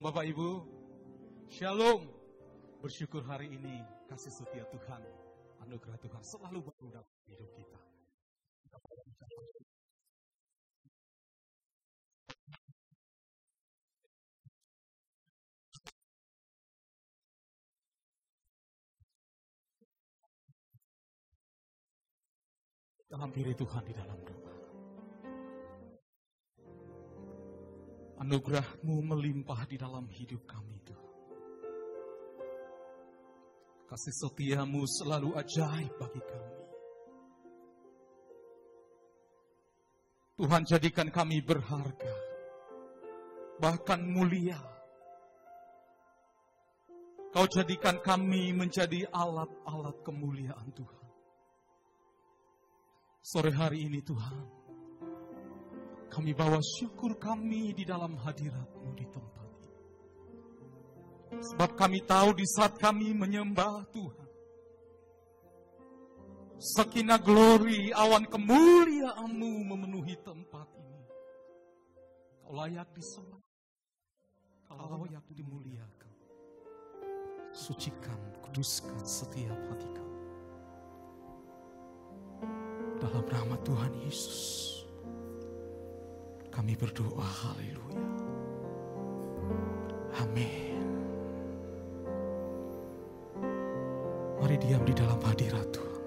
Bapak Ibu, Shalom. Bersyukur hari ini kasih setia Tuhan, anugerah Tuhan selalu baru dalam hidup kita. Kita hampiri Tuhan di dalam doa. Anugerah-Mu melimpah di dalam hidup kami, Tuhan. Kasih setia-Mu selalu ajaib bagi kami. Tuhan, jadikan kami berharga, bahkan mulia. Kau jadikan kami menjadi alat-alat kemuliaan Tuhan. Sore hari ini Tuhan, kami bawa syukur kami di dalam hadirat-Mu di tempat ini. Sebab kami tahu di saat kami menyembah Tuhan, sakinah glory, awan kemuliaan-Mu memenuhi tempat ini. Kau layak disembah, Kau layak dimuliakan. Sucikan, kuduskan setiap hati kami. Dalam nama Tuhan Yesus kami berdoa, haleluya. Amin. Mari diam di dalam hadirat Tuhan.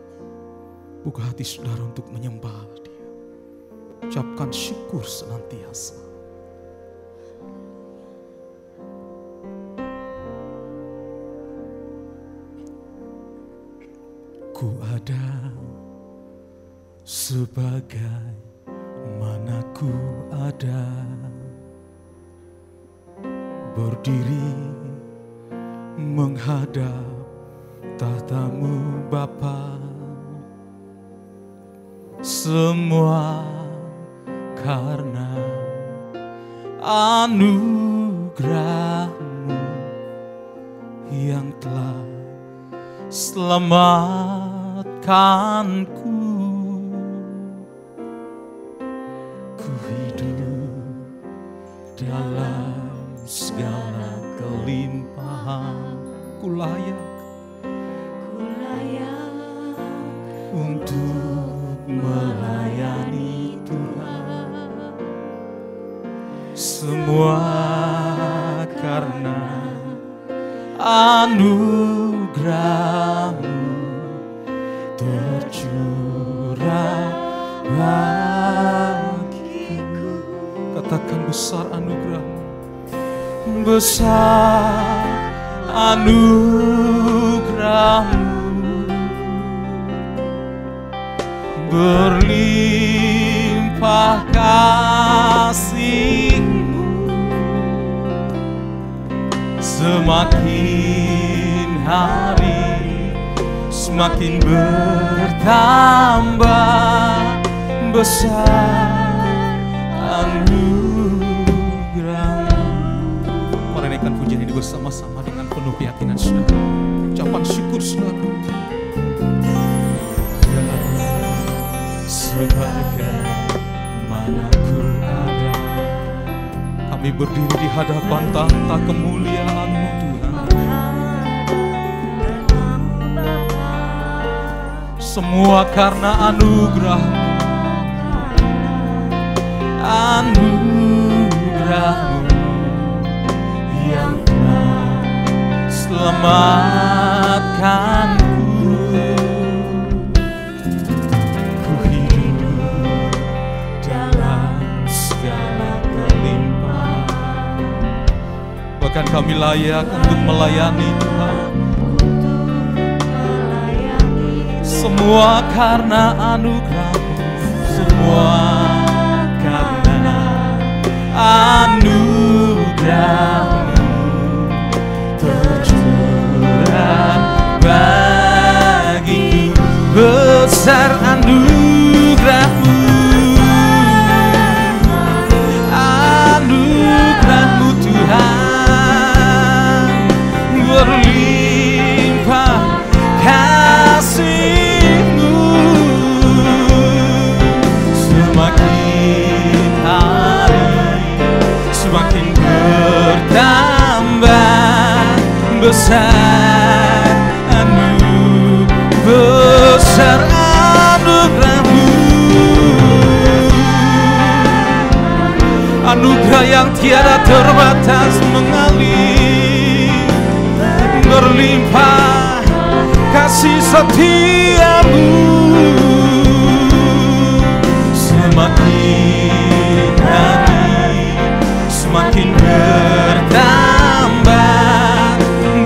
Buka hati saudara untuk menyembah Dia. Ucapkan syukur senantiasa. Ku ada sebagai mana ku ada, berdiri menghadap tahta-Mu Bapa. Semua karena anugerah-Mu yang telah selamatkanku. Dalam segala kelimpahan ku layak untuk melayani Tuhan. Semua karena anugerah-Mu tercurah bagiku. Katakan besar anugerah-Mu, besar anugerah-Mu, berlimpah kasih-Mu, semakin hari semakin bertambah besar anugerah-Mu. Mari naikkan pujian ini bersama-sama dengan penuh keyakinan saudara. Ucapan syukur saudara. Sebagaimana ku ada, kami berdiri di hadapan tahta kemuliaan-Mu Tuhan. Semua karena anugerah-Mu, anugerah-Mu yang telah selamatkanku. Ku hidup dalam segala kelimpahan, bahkan kami layak untuk melayani Tuhan. Semua karena anugerah-Mu, semua karena anugerah-Mu tercurah bagiku. Besar anugerah-Mu, anugerah-Mu Tuhan, berlimpah kasih-Mu, semakin hari semakin bertambah besar anugerah-Mu, anugerah yang tiada terbatas mengalir, berlimpah kasih setia-Mu, semakin hari semakin bertambah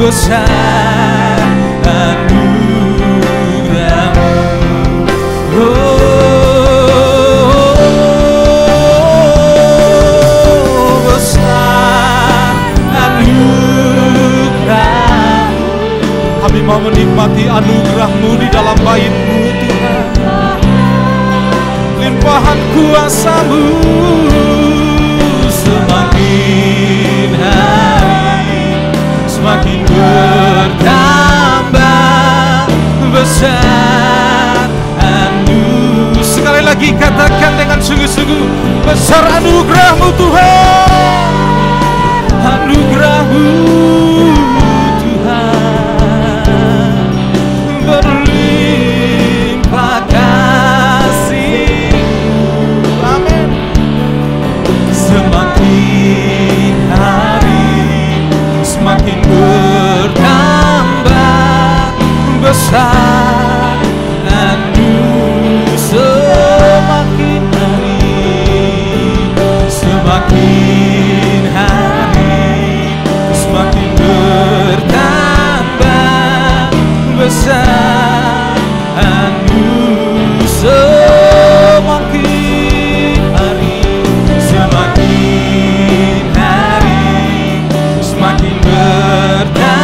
besar anugerah-Mu. Besar anugerah. Kami mau menikmati anugerah-Mu di dalam bait-Mu Tuhan. Limpahan kuasa-Mu semakin hari semakin bertambah besar anugerah. Sekali lagi katakan dengan sungguh-sungguh, besar anugerah-Mu Tuhan, anugerah-Mu Tuhan, berlimpah kasih-Mu. Amin. Semakin hari semakin bertambah besar anugerah. Semakin hari semakin bertambah besar anugerah. Semakin hari semakin bertambah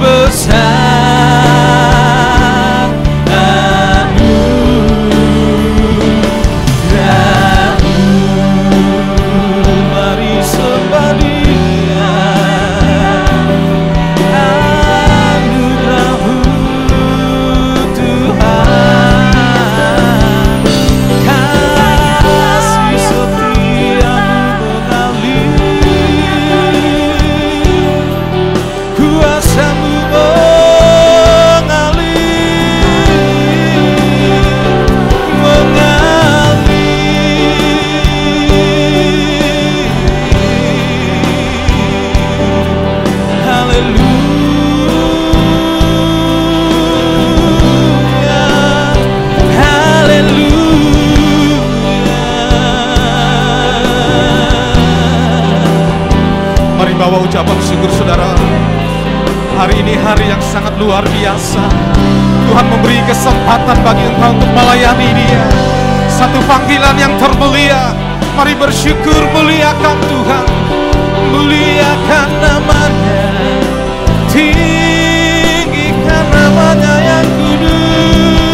besar anugerah-Mu. Mari sembah Dia, anugerah-Mu Tuhan, kasih setia-Mu mengalir, kuasa-Mu bawa ucapan syukur saudara. Hari ini hari yang sangat luar biasa. Tuhan memberi kesempatan bagi engkau untuk melayani Dia. Satu panggilan yang termulia. Mari bersyukur, muliakan Tuhan, muliakan nama-Nya, tinggikan nama-Nya yang kudus.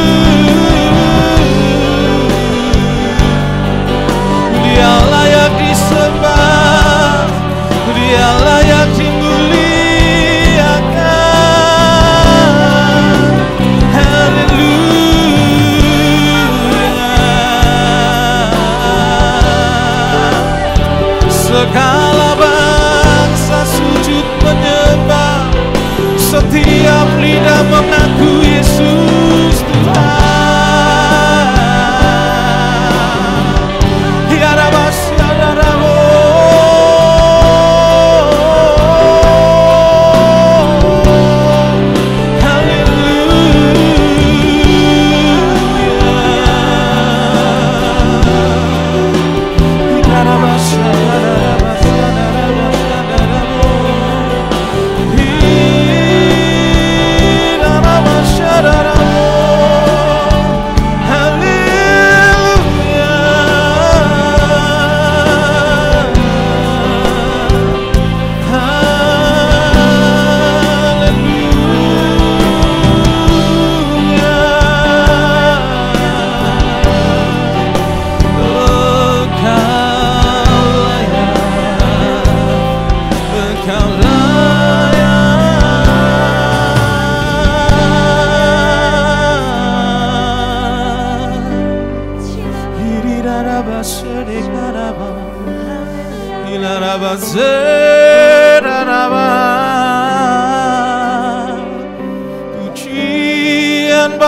Dia layak disembah, Dia layak dimuliakan. Haleluya. Segala bangsa sujud menyembah, setiap lidah mengaku Yesus Tuhan. Hallelujah.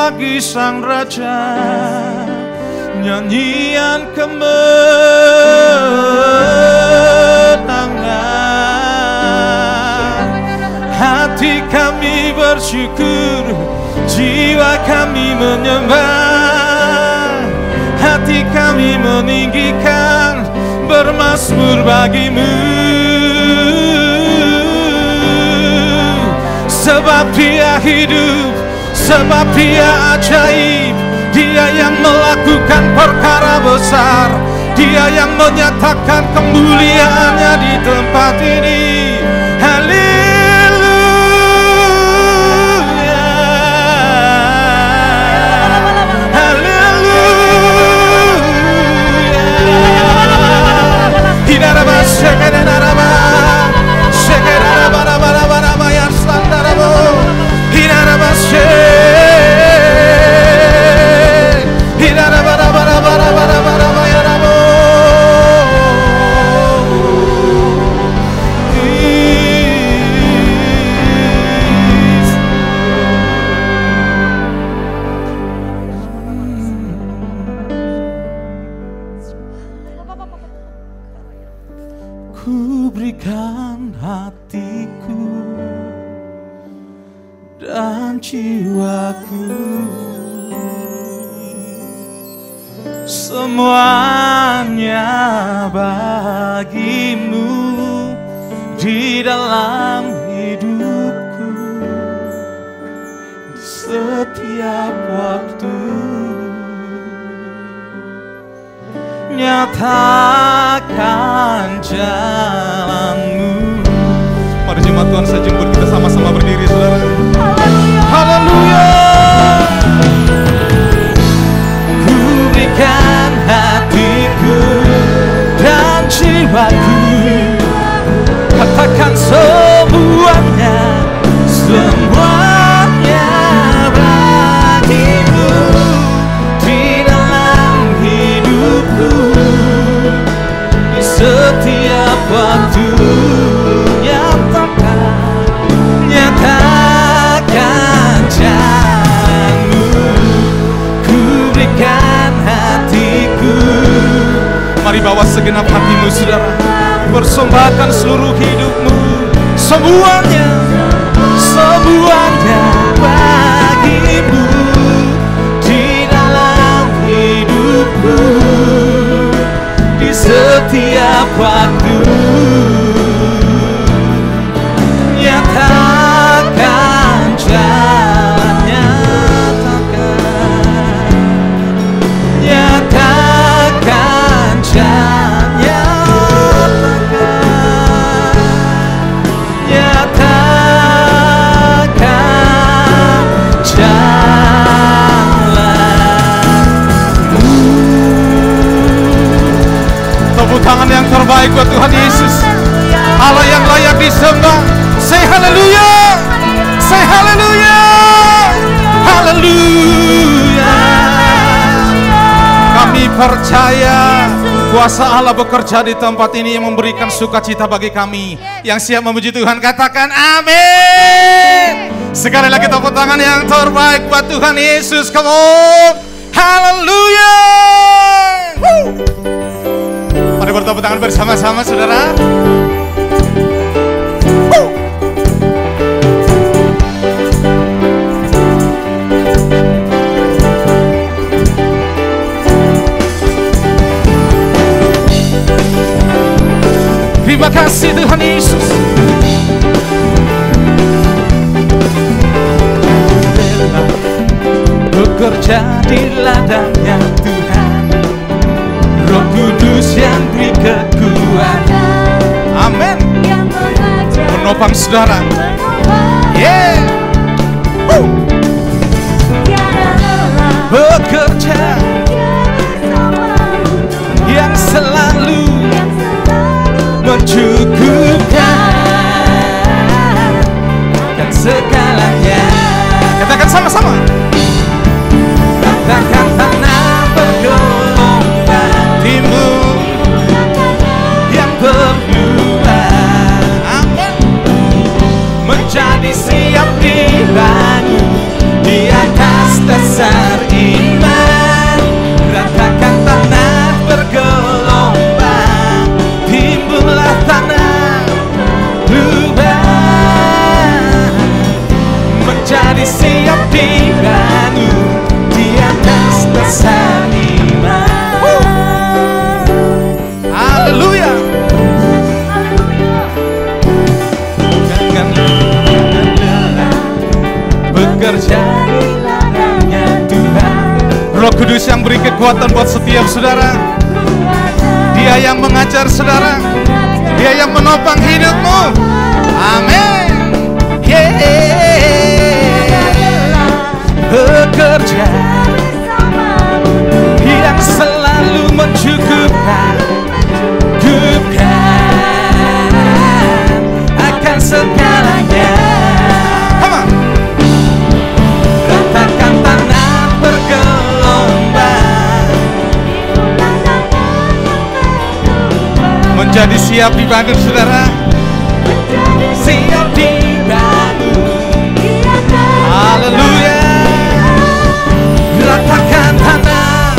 bagi Sang Raja, nyanyian kemenangan. Hati kami bersyukur, jiwa kami menyembah, hati kami meninggikan bermazmur bagimu. Sebab Dia hidup, sebab Dia ajaib, Dia yang melakukan perkara besar, Dia yang menyatakan kemuliaannya di tempat ini. Haleluya, haleluya. Hinaraba sekenaraba, sekenaraba baraba yang sandarabo. Hinaraba se, hinaraba baraba yarabo. Ku berikan hatiku dan jiwaku, semuanya bagimu di dalam hidupku, di setiap waktu. Nyatakan jalanmu. Mari jemaat Tuhan, saya jemput kita sama-sama berdiri, saudara. Haleluya. Ku berikan hatiku dan jiwaku, katakan semuanya, semuanya bagimu di dalam hidupku, di setiap waktu. Nyatakan jalanmu. Ku berikan hatiku. Mari bawa segenap hatimu, saudara, persembahkan seluruh hidupmu, semuanya, semuanya bagimu di dalam hidupku, di setiap waktu. Nyatakan jalannya, nyatakan jalannya, nyatakan jalanmu. Tepuk tangan yang terbaik buat Tuhan Yesus, Allah yang layak disembah. Say haleluya, say haleluya, haleluya. Kami percaya kuasa Allah bekerja di tempat ini yang memberikan sukacita bagi kami. Yang siap memuji Tuhan katakan amin. Sekali lagi tepuk tangan yang terbaik buat Tuhan Yesus. Come on, haleluya. Mari bertepuk tangan bersama-sama, saudara. Terima kasih Tuhan Yesus. Bekerja di ladangnya Tuhan, Roh Kudus yang beri kekuatan. Amin. Menopang saudara. Yeah. Bekerja yang selalu mencukupkan dan segalanya. Katakan sama-sama. Katakan tanah bergelombang timbul yang berbuah. Amin. Menjadi siap dibangun di atas dasar Kudus yang beri kekuatan buat setiap saudara. Dia yang mengajar saudara, Dia yang menopang hidupmu. Amin. Bekerja yang selalu mencukupkan akan segalanya. Ratakan tanah bergelombang, menjadi siap dibangun saudara, siap dibangun. Haleluya. Ratakan tanah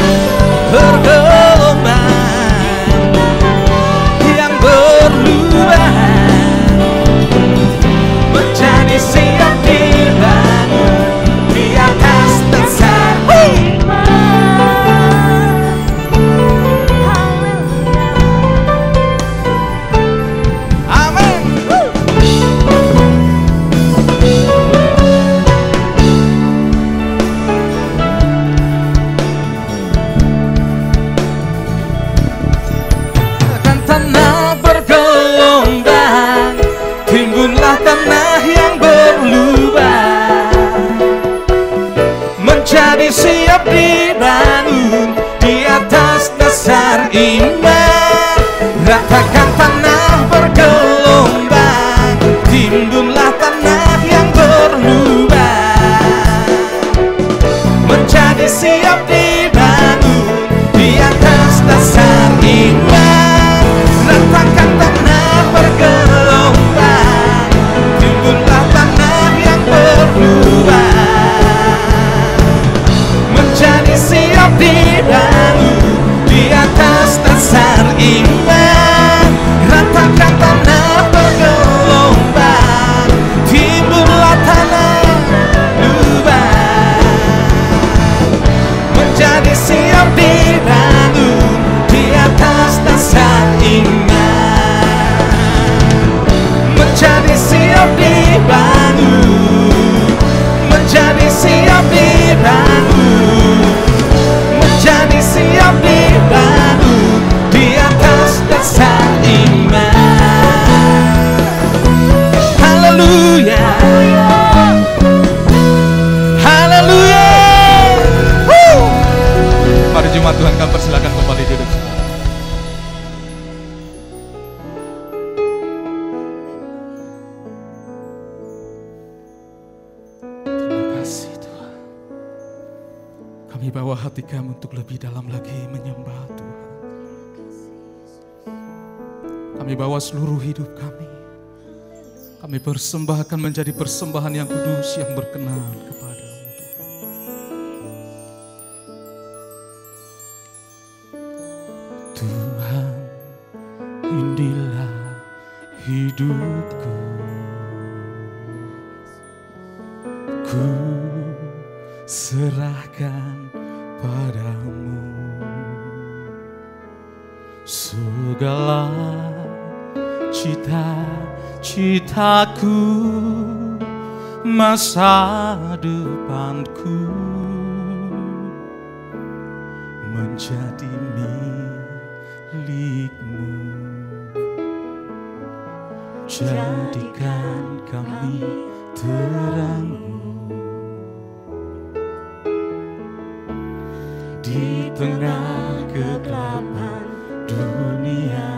bergelombang yang berubah, menjadi siap dibangun di atas dasar iman. Amin. Tanah bergelombang, timbunlah tanah yang berlubang, menjadi siap dibangun di atas dasar iman. Ratakan tanah bergelombang, timbunlah tanah yang berlubang, menjadi siap dibangun di atas dasar iman. Ratakan tanah bergelombang, timbunlah tanah yang berlubang, menjadi siap dibangun di atas dasar iman. Ratakan tanah bergelombang, timbunlah tanah lubang, menjadi siap dibangun di atas dasar iman, menjadi siap dibangun, menjadi siap dibangun, menjadi siap dibangun di atas dasar iman. Haleluya, haleluya. Mari jemaat Tuhan, kami persilakan kembali duduk. Kami bawa hati kami untuk lebih dalam lagi menyembah Tuhan. Kami bawa seluruh hidup kami. Kami persembahkan menjadi persembahan yang kudus, yang berkenan kepada-Mu Tuhan. Tuhan, inilah hidupku. Ku serahkan padamu segala cita-citaku, masa depanku, menjadi milik-Mu. Jadikan kami terang-Mu di tengah kegelapan dunia,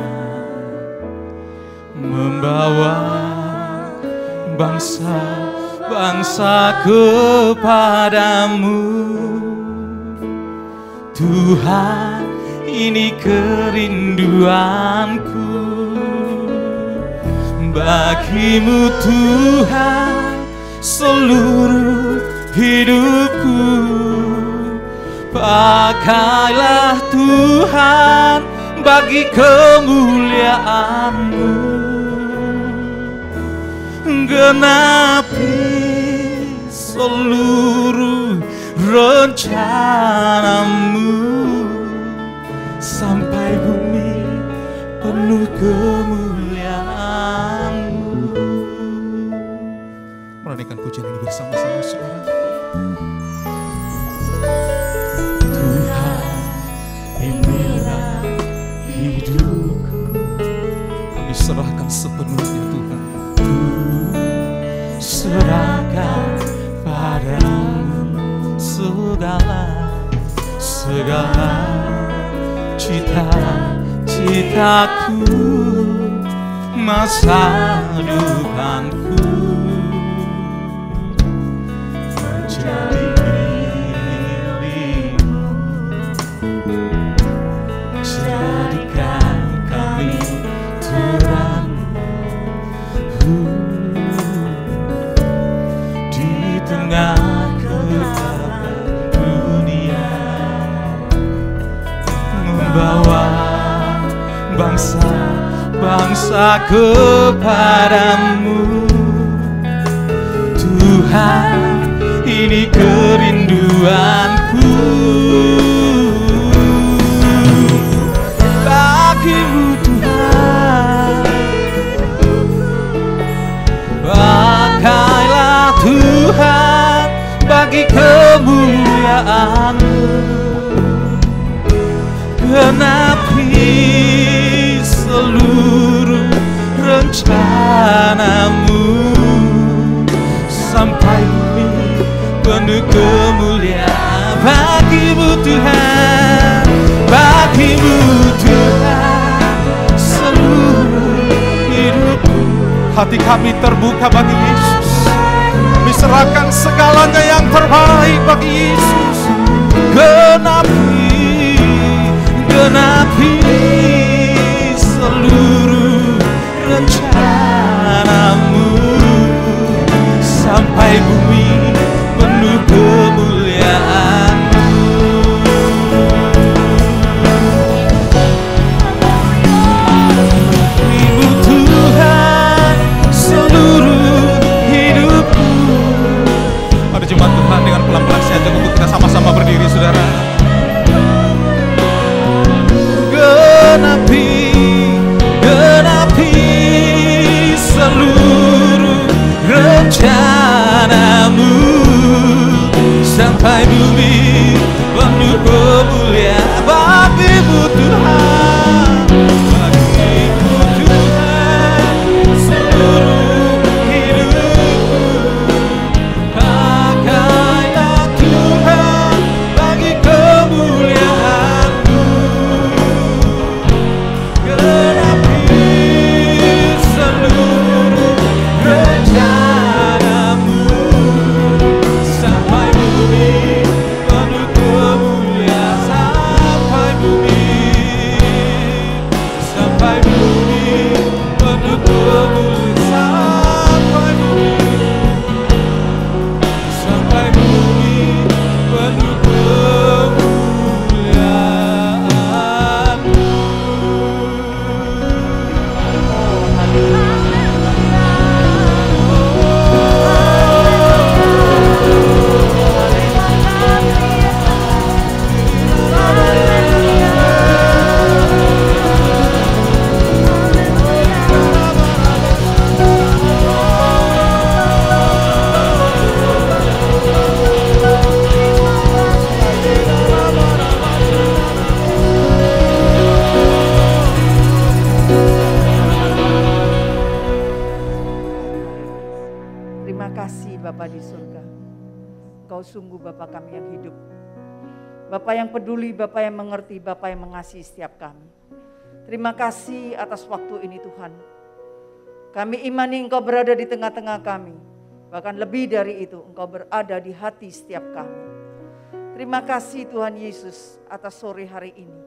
membawa bangsa-bangsa kepadamu. Tuhan, ini kerinduanku bagi-Mu Tuhan, seluruh hidupku. Pakailah Tuhan bagi kemuliaan-Mu, genapi seluruh rencana-Mu, sampai bumi penuh kemuliaan-Mu. Menyanyikan pujian ini bersama-sama saudara. Tuhan, Tuhan. Serahkan padamu segala cita-citaku, masa depanku, menjadi milikmu. Jadikan kami terangmu di tengah kegelapan dunia, membawa bangsa kepadamu. Tuhan, ini kerinduanku, bagimu Tuhan. Pakailah Tuhan bagi kemuliaan-Mu, genapi seluruh rencana-Mu, sampai bumi penuh kemuliaan. Bagimu Tuhan, bagimu Tuhan, seluruh hidupku. Hati kami terbuka bagi Yesus, kami serahkan segalanya yang terbaik bagi Yesus. Genapi seluruh rencana-Mu, sampai bumi penuh kemuliaan-Mu. Ibu Tuhan, seluruh hidupku. Pada jemaat Tuhan, dengan pelan-pelan saja untuk kita sama-sama berdiri, saudara. Genapi seluruh rencana-Mu, sampai bumi penuh kemuliaan. Bagimu Tuhan, bagimu Tuhan, seluruh hidupku. Pakailah Tuhan bagi kemuliaan-Mu, genapi seluruh rencana-Mu, sampai bumi penuh kemuliaan. Sampai bumi penuh kemuliaan. Sampai bumi penuh kemuliaan-Mu. Terima kasih Bapa di surga. Engkau sungguh Bapa kami yang hidup. Bapa yang peduli, Bapa yang mengerti, Bapa yang mengasihi setiap kami. Terima kasih atas waktu ini Tuhan. Kami imani Engkau berada di tengah-tengah kami. Bahkan lebih dari itu, Engkau berada di hati setiap kami. Terima kasih Tuhan Yesus atas sore hari ini.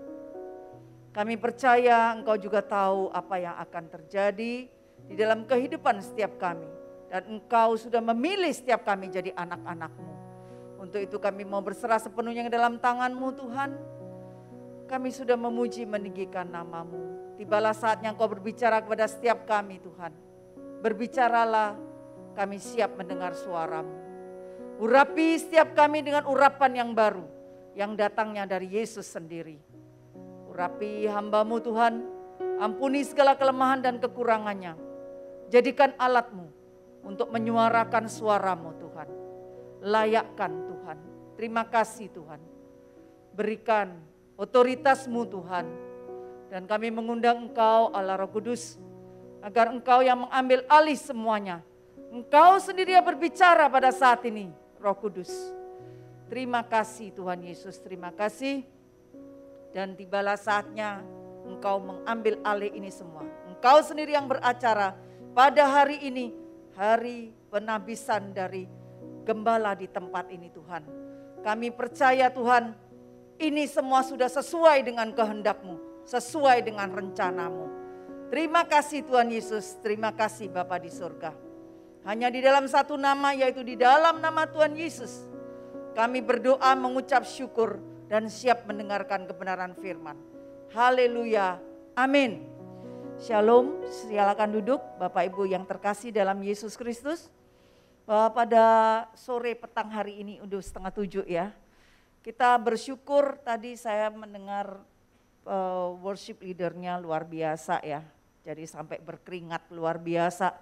Kami percaya Engkau juga tahu apa yang akan terjadi di dalam kehidupan setiap kami. Dan Engkau sudah memilih setiap kami jadi anak-anak-Mu. Untuk itu kami mau berserah sepenuhnya ke dalam tangan-Mu Tuhan. Kami sudah memuji meninggikan nama-Mu. Tibalah saatnya Engkau berbicara kepada setiap kami Tuhan. Berbicaralah, kami siap mendengar suara-Mu. Urapi setiap kami dengan urapan yang baru. Yang datangnya dari Yesus sendiri. Urapi hamba-Mu Tuhan. Ampuni segala kelemahan dan kekurangannya. Jadikan alat-Mu untuk menyuarakan suara-Mu Tuhan. Layakkan Tuhan. Terima kasih Tuhan. Berikan otoritas-Mu Tuhan. Dan kami mengundang Engkau Allah Roh Kudus Agar Engkau yang mengambil alih semuanya. Engkau sendiri yang berbicara pada saat ini, Roh Kudus. Terima kasih Tuhan Yesus, terima kasih. Dan tibalah saatnya Engkau mengambil alih ini semua. Engkau sendiri yang beracara pada hari ini, hari penabisan dari gembala di tempat ini Tuhan. Kami percaya Tuhan, ini semua sudah sesuai dengan kehendak-Mu, sesuai dengan rencana-Mu. Terima kasih Tuhan Yesus, terima kasih Bapa di surga. Hanya di dalam satu nama, yaitu di dalam nama Tuhan Yesus, kami berdoa mengucap syukur dan siap mendengarkan kebenaran firman. Haleluya, amin. Shalom, silakan duduk Bapak Ibu yang terkasih dalam Yesus Kristus. Pada sore petang hari ini udah 6:30 ya. Kita bersyukur tadi saya mendengar worship leadernya luar biasa ya. Jadi sampai berkeringat luar biasa.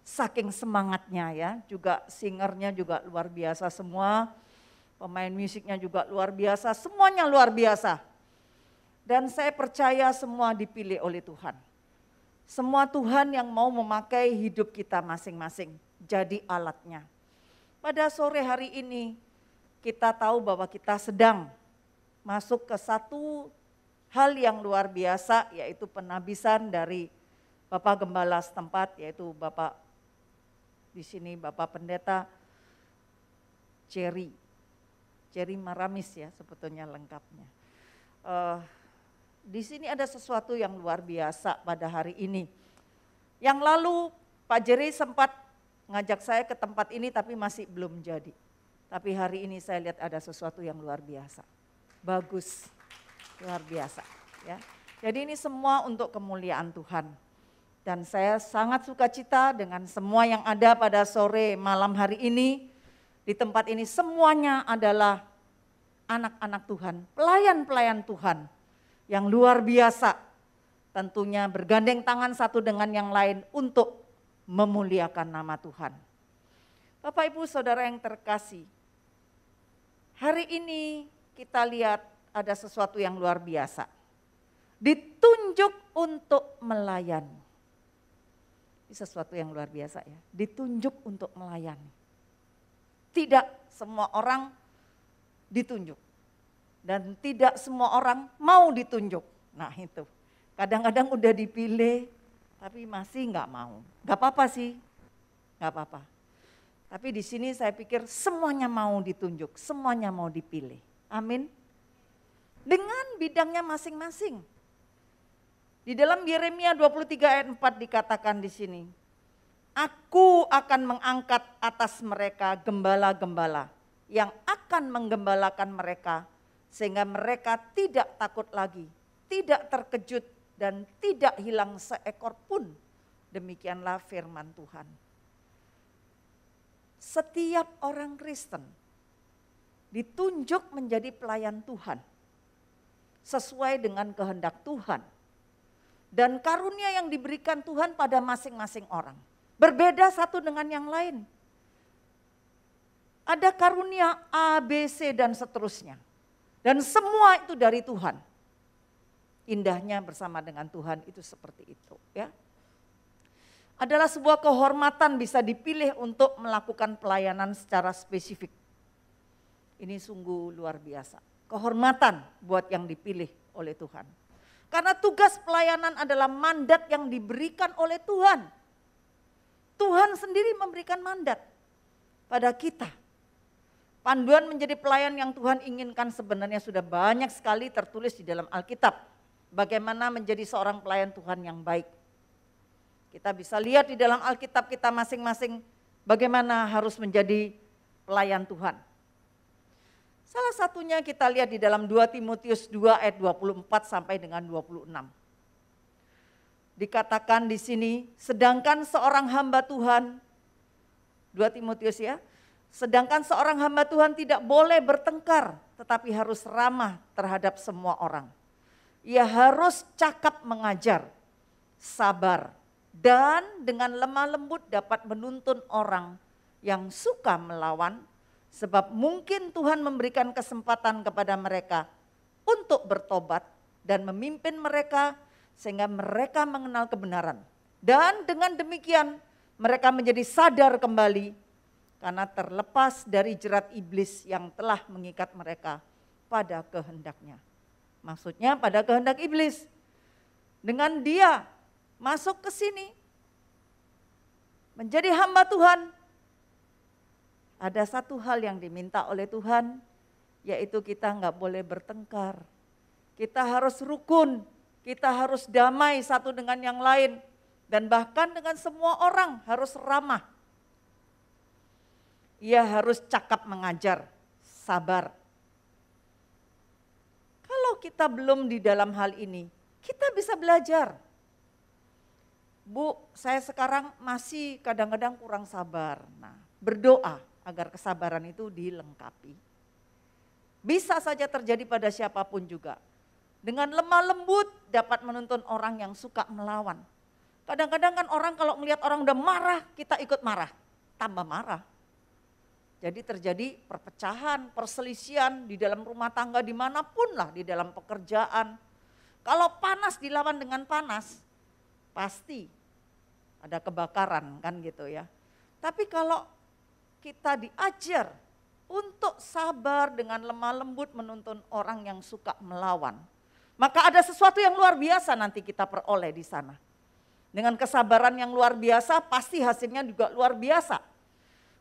Saking semangatnya ya. Juga singernya juga luar biasa semua. Pemain musiknya juga luar biasa. Semuanya luar biasa. Dan saya percaya semua dipilih oleh Tuhan. Semua Tuhan yang mau memakai hidup kita masing-masing. Jadi alatnya. Pada sore hari ini kita tahu bahwa kita sedang masuk ke satu hal yang luar biasa, yaitu penabisan dari Bapak Gembala setempat, yaitu Bapak di sini Bapak Pendeta Cherry Maramis ya sebetulnya lengkapnya. Di sini ada sesuatu yang luar biasa pada hari ini. Yang lalu Pak Jerry sempat ngajak saya ke tempat ini tapi masih belum jadi. Tapi hari ini saya lihat ada sesuatu yang luar biasa. Bagus, luar biasa ya. Jadi ini semua untuk kemuliaan Tuhan. Dan saya sangat sukacita dengan semua yang ada pada sore malam hari ini. Di tempat ini semuanya adalah anak-anak Tuhan, pelayan-pelayan Tuhan yang luar biasa. Tentunya bergandeng tangan satu dengan yang lain untuk memuliakan nama Tuhan. Bapak Ibu Saudara yang terkasih, hari ini kita lihat ada sesuatu yang luar biasa. Ditunjuk untuk melayani. Ini sesuatu yang luar biasa ya, ditunjuk untuk melayani. Tidak semua orang ditunjuk. Dan tidak semua orang mau ditunjuk. Nah itu, kadang-kadang udah dipilih tapi masih nggak mau. Nggak apa-apa sih, nggak apa-apa. Tapi di sini saya pikir semuanya mau ditunjuk, semuanya mau dipilih. Amin. Dengan bidangnya masing-masing. Di dalam Yeremia 23 ayat 4 dikatakan di sini, Aku akan mengangkat atas mereka gembala-gembala yang akan menggembalakan mereka sehingga mereka tidak takut lagi, tidak terkejut dan tidak hilang seekor pun. Demikianlah firman Tuhan. Setiap orang Kristen ditunjuk menjadi pelayan Tuhan sesuai dengan kehendak Tuhan. Dan karunia yang diberikan Tuhan pada masing-masing orang. Berbeda satu dengan yang lain. Ada karunia A, B, C dan seterusnya. Dan semua itu dari Tuhan. Indahnya bersama dengan Tuhan itu seperti itu ya. Adalah sebuah kehormatan bisa dipilih untuk melakukan pelayanan secara spesifik. Ini sungguh luar biasa. Kehormatan buat yang dipilih oleh Tuhan. Karena tugas pelayanan adalah mandat yang diberikan oleh Tuhan. Tuhan sendiri memberikan mandat pada kita. Panduan menjadi pelayan yang Tuhan inginkan sebenarnya sudah banyak sekali tertulis di dalam Alkitab. Bagaimana menjadi seorang pelayan Tuhan yang baik. Kita bisa lihat di dalam Alkitab kita masing-masing bagaimana harus menjadi pelayan Tuhan. Salah satunya kita lihat di dalam 2 Timotius 2 ayat 24 sampai dengan 26. Dikatakan di sini, sedangkan seorang hamba Tuhan, 2 Timotius ya, sedangkan seorang hamba Tuhan tidak boleh bertengkar, tetapi harus ramah terhadap semua orang. Ia harus cakap mengajar, sabar, dan dengan lemah lembut dapat menuntun orang yang suka melawan, sebab mungkin Tuhan memberikan kesempatan kepada mereka untuk bertobat dan memimpin mereka sehingga mereka mengenal kebenaran. Dan dengan demikian mereka menjadi sadar kembali karena terlepas dari jerat iblis yang telah mengikat mereka pada kehendaknya. Maksudnya pada kehendak iblis. Dengan dia masuk ke sini, menjadi hamba Tuhan, ada satu hal yang diminta oleh Tuhan, yaitu kita nggak boleh bertengkar. Kita harus rukun, kita harus damai satu dengan yang lain. Dan bahkan dengan semua orang harus ramah. Ia harus cakap mengajar, sabar. Kalau kita belum di dalam hal ini, kita bisa belajar. Bu, saya sekarang masih kadang-kadang kurang sabar. Nah, berdoa agar kesabaran itu dilengkapi. Bisa saja terjadi pada siapapun juga. Dengan lemah lembut dapat menuntun orang yang suka melawan. Kadang-kadang kan orang kalau melihat orang udah marah, kita ikut marah, tambah marah. Jadi terjadi perpecahan, perselisihan di dalam rumah tangga dimanapun lah, di dalam pekerjaan. Kalau panas dilawan dengan panas, pasti ada kebakaran kan gitu ya. Tapi kalau kita diajar untuk sabar dengan lemah lembut menuntun orang yang suka melawan, maka ada sesuatu yang luar biasa nanti kita peroleh di sana. Dengan kesabaran yang luar biasa, pasti hasilnya juga luar biasa.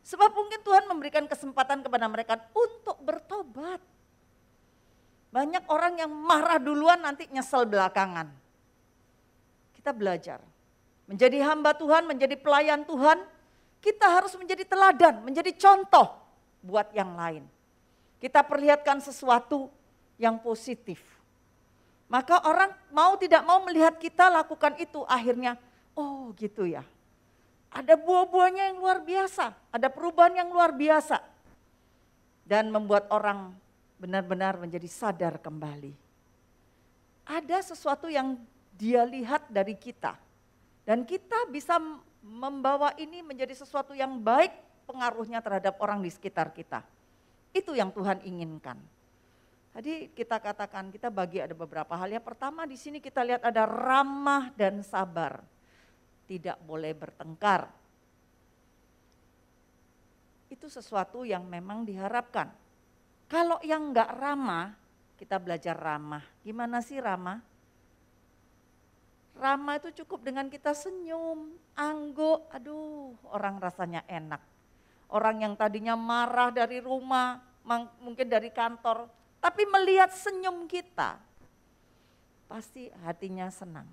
Sebab mungkin Tuhan memberikan kesempatan kepada mereka untuk bertobat. Banyak orang yang marah duluan nanti nyesel belakangan. Kita belajar. Menjadi hamba Tuhan, menjadi pelayan Tuhan, kita harus menjadi teladan, menjadi contoh buat yang lain. Kita perlihatkan sesuatu yang positif. Maka orang mau tidak mau melihat kita lakukan itu, akhirnya oh gitu ya. Ada buah-buahnya yang luar biasa, ada perubahan yang luar biasa. Dan membuat orang benar-benar menjadi sadar kembali. Ada sesuatu yang dia lihat dari kita. Dan kita bisa membawa ini menjadi sesuatu yang baik pengaruhnya terhadap orang di sekitar kita. Itu yang Tuhan inginkan. Tadi kita katakan, kita bagi ada beberapa hal. Yang pertama di sini kita lihat ada ramah dan sabar. Tidak boleh bertengkar. Itu sesuatu yang memang diharapkan. Kalau yang enggak ramah, kita belajar ramah. Gimana sih ramah? Ramah itu cukup dengan kita senyum, angguk, aduh orang rasanya enak. Orang yang tadinya marah dari rumah, mungkin dari kantor, tapi melihat senyum kita, pasti hatinya senang.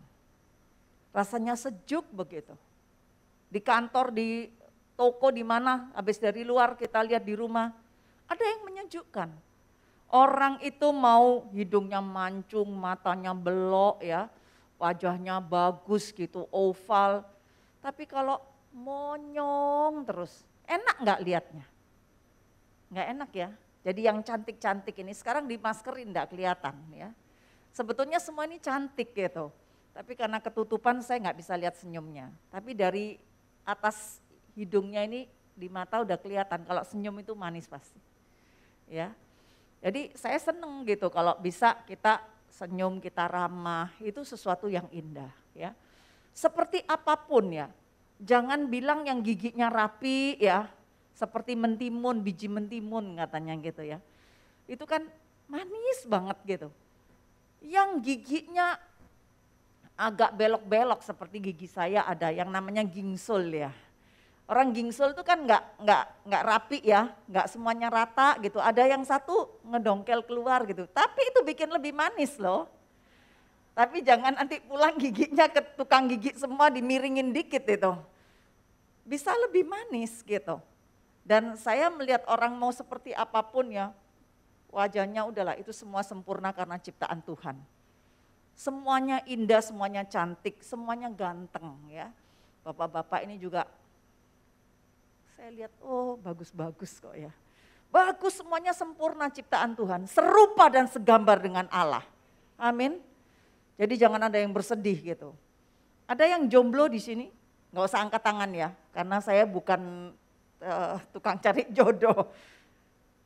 Rasanya sejuk begitu. Di kantor, di toko, di mana, habis dari luar kita lihat di rumah, ada yang menyejukkan. Orang itu mau hidungnya mancung, matanya belok ya, wajahnya bagus gitu, oval. Tapi kalau monyong terus, enak nggak lihatnya? Nggak enak ya. Jadi yang cantik-cantik ini sekarang dimaskerin enggak kelihatan ya. Sebetulnya semua ini cantik gitu. Tapi karena ketutupan saya nggak bisa lihat senyumnya. Tapi dari atas hidungnya ini di mata udah kelihatan kalau senyum itu manis pasti. Ya. Jadi saya seneng gitu kalau bisa kita senyum, kita ramah, itu sesuatu yang indah ya. Seperti apapun ya. Jangan bilang yang giginya rapi ya. Seperti mentimun, biji mentimun katanya gitu ya. Itu kan manis banget gitu. Yang giginya agak belok-belok seperti gigi saya ada yang namanya gingsul ya. Orang gingsul itu kan nggak rapi ya, nggak semuanya rata gitu. Ada yang satu ngedongkel keluar gitu. Tapi itu bikin lebih manis loh. Tapi jangan nanti pulang giginya ke tukang gigi semua dimiringin dikit itu. Bisa lebih manis gitu. Dan saya melihat orang mau seperti apapun ya, wajahnya udahlah itu semua sempurna karena ciptaan Tuhan. Semuanya indah, semuanya cantik, semuanya ganteng ya. Bapak-bapak ini juga saya lihat, oh bagus-bagus kok ya. Bagus, semuanya sempurna ciptaan Tuhan, serupa dan segambar dengan Allah. Amin. Jadi jangan ada yang bersedih gitu. Ada yang jomblo di sini? Nggak usah angkat tangan ya, karena saya bukan tukang cari jodoh.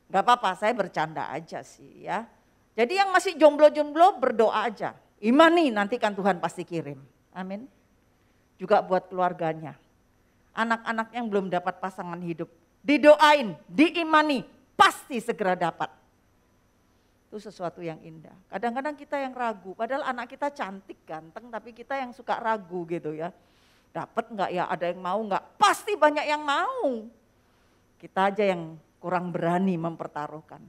Gak apa-apa, saya bercanda aja sih ya. Jadi yang masih jomblo-jomblo berdoa aja. Imani nanti kan Tuhan pasti kirim. Amin. juga buat keluarganya. Anak-anak yang belum dapat pasangan hidup, didoain, diimani, pasti segera dapat. Itu sesuatu yang indah. Kadang-kadang kita yang ragu, padahal anak kita cantik, ganteng, tapi kita yang suka ragu gitu ya. Dapat enggak ya, ada yang mau enggak? Pasti banyak yang mau. Kita aja yang kurang berani mempertaruhkan.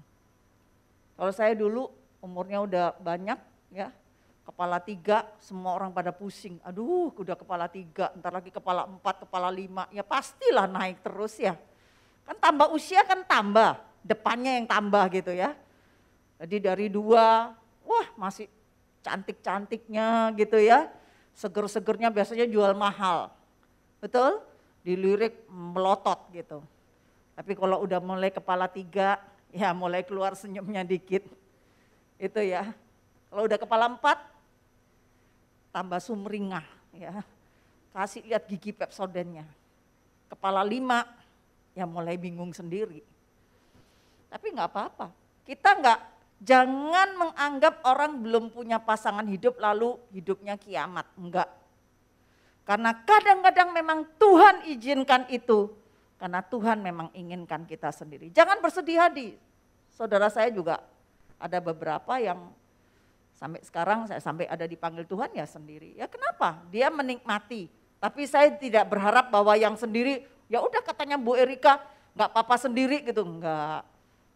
Kalau saya dulu umurnya udah banyak ya, kepala 3, semua orang pada pusing. Aduh, udah kepala 3, ntar lagi kepala 4, kepala 5. Ya pastilah naik terus ya. Kan tambah usia kan tambah, depannya yang tambah gitu ya. Jadi dari 2, wah masih cantik-cantiknya gitu ya. Seger-segernya biasanya jual mahal. Betul? Dilirik melotot gitu. Tapi kalau udah mulai kepala 3, ya mulai keluar senyumnya dikit. Itu ya. Kalau udah kepala 4, tambah sumringah ya. Kasih lihat gigi Pepsodentnya. Kepala 5 ya mulai bingung sendiri. Tapi enggak apa-apa. Jangan menganggap orang belum punya pasangan hidup lalu hidupnya kiamat. Enggak. Karena kadang-kadang memang Tuhan izinkan itu. Karena Tuhan memang inginkan kita sendiri. Jangan bersedih hati. Saudara saya juga ada beberapa yang sampai sekarang saya sampai ada dipanggil Tuhan ya sendiri. Ya kenapa? Dia menikmati. Tapi saya tidak berharap bahwa yang sendiri, ya udah katanya Bu Erika nggak apa-apa sendiri gitu, enggak.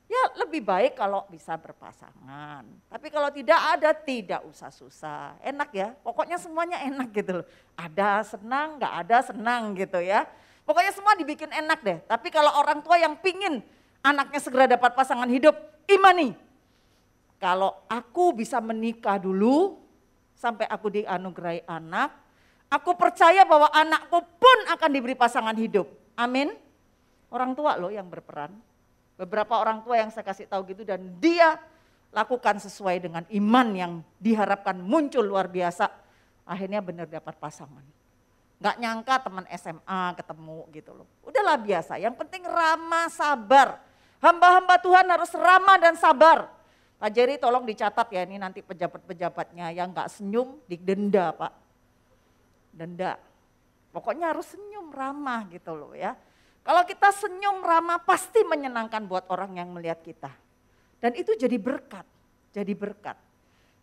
Ya lebih baik kalau bisa berpasangan. Tapi kalau tidak ada, tidak usah susah. Enak ya, pokoknya semuanya enak gitu loh. Ada senang, nggak ada senang gitu ya. Pokoknya semua dibikin enak deh. Tapi kalau orang tua yang pingin anaknya segera dapat pasangan hidup, imani. Kalau aku bisa menikah dulu sampai aku dianugerahi anak, aku percaya bahwa anakku pun akan diberi pasangan hidup. Amin. Orang tua loh yang berperan. Beberapa orang tua yang saya kasih tahu gitu dan dia lakukan sesuai dengan iman yang diharapkan muncul luar biasa. Akhirnya benar dapat pasangan. Gak nyangka teman SMA ketemu gitu loh. Udahlah biasa, yang penting ramah, sabar. Hamba-hamba Tuhan harus ramah dan sabar. Pak Jerry tolong dicatat ya, ini nanti pejabat-pejabatnya yang gak senyum didenda Pak. Denda. Pokoknya harus senyum ramah gitu loh ya. Kalau kita senyum ramah pasti menyenangkan buat orang yang melihat kita. Dan itu jadi berkat, jadi berkat.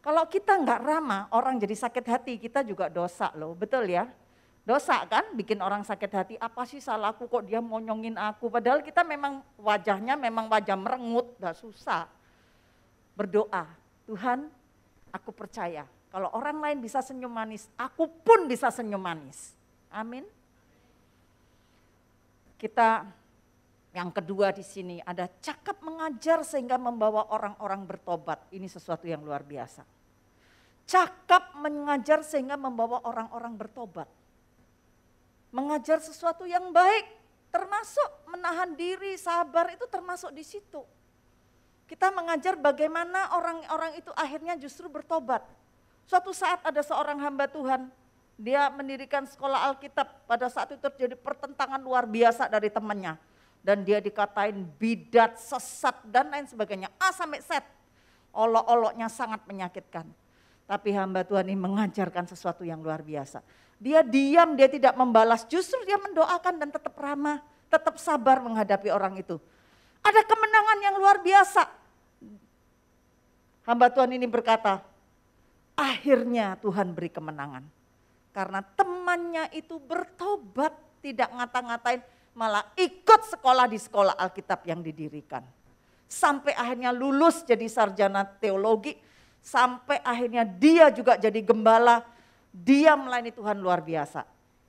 Kalau kita gak ramah, orang jadi sakit hati, kita juga dosa loh, betul ya? Dosa kan bikin orang sakit hati, apa sih salahku kok dia monyongin aku. Padahal kita memang wajahnya memang wajah merengut, gak susah. Berdoa, Tuhan aku percaya kalau orang lain bisa senyum manis, aku pun bisa senyum manis. Amin. Kita yang kedua di sini ada cakap mengajar sehingga membawa orang-orang bertobat. Ini sesuatu yang luar biasa. Cakap mengajar sehingga membawa orang-orang bertobat. Mengajar sesuatu yang baik, termasuk menahan diri, sabar itu termasuk di situ. Kita mengajar bagaimana orang-orang itu akhirnya justru bertobat. Suatu saat ada seorang hamba Tuhan, dia mendirikan sekolah Alkitab. Pada saat itu terjadi pertentangan luar biasa dari temannya. Dan dia dikatain bidat, sesat dan lain sebagainya. A sampai Z. Olok-oloknya sangat menyakitkan. Tapi hamba Tuhan ini mengajarkan sesuatu yang luar biasa. Dia diam, dia tidak membalas. Justru dia mendoakan dan tetap ramah, tetap sabar menghadapi orang itu. Ada kemenangan yang luar biasa. Hamba Tuhan ini berkata, akhirnya Tuhan beri kemenangan. Karena temannya itu bertobat, tidak ngata-ngatain, malah ikut sekolah di sekolah Alkitab yang didirikan. Sampai akhirnya lulus jadi sarjana teologi, sampai akhirnya dia juga jadi gembala, dia melayani Tuhan luar biasa.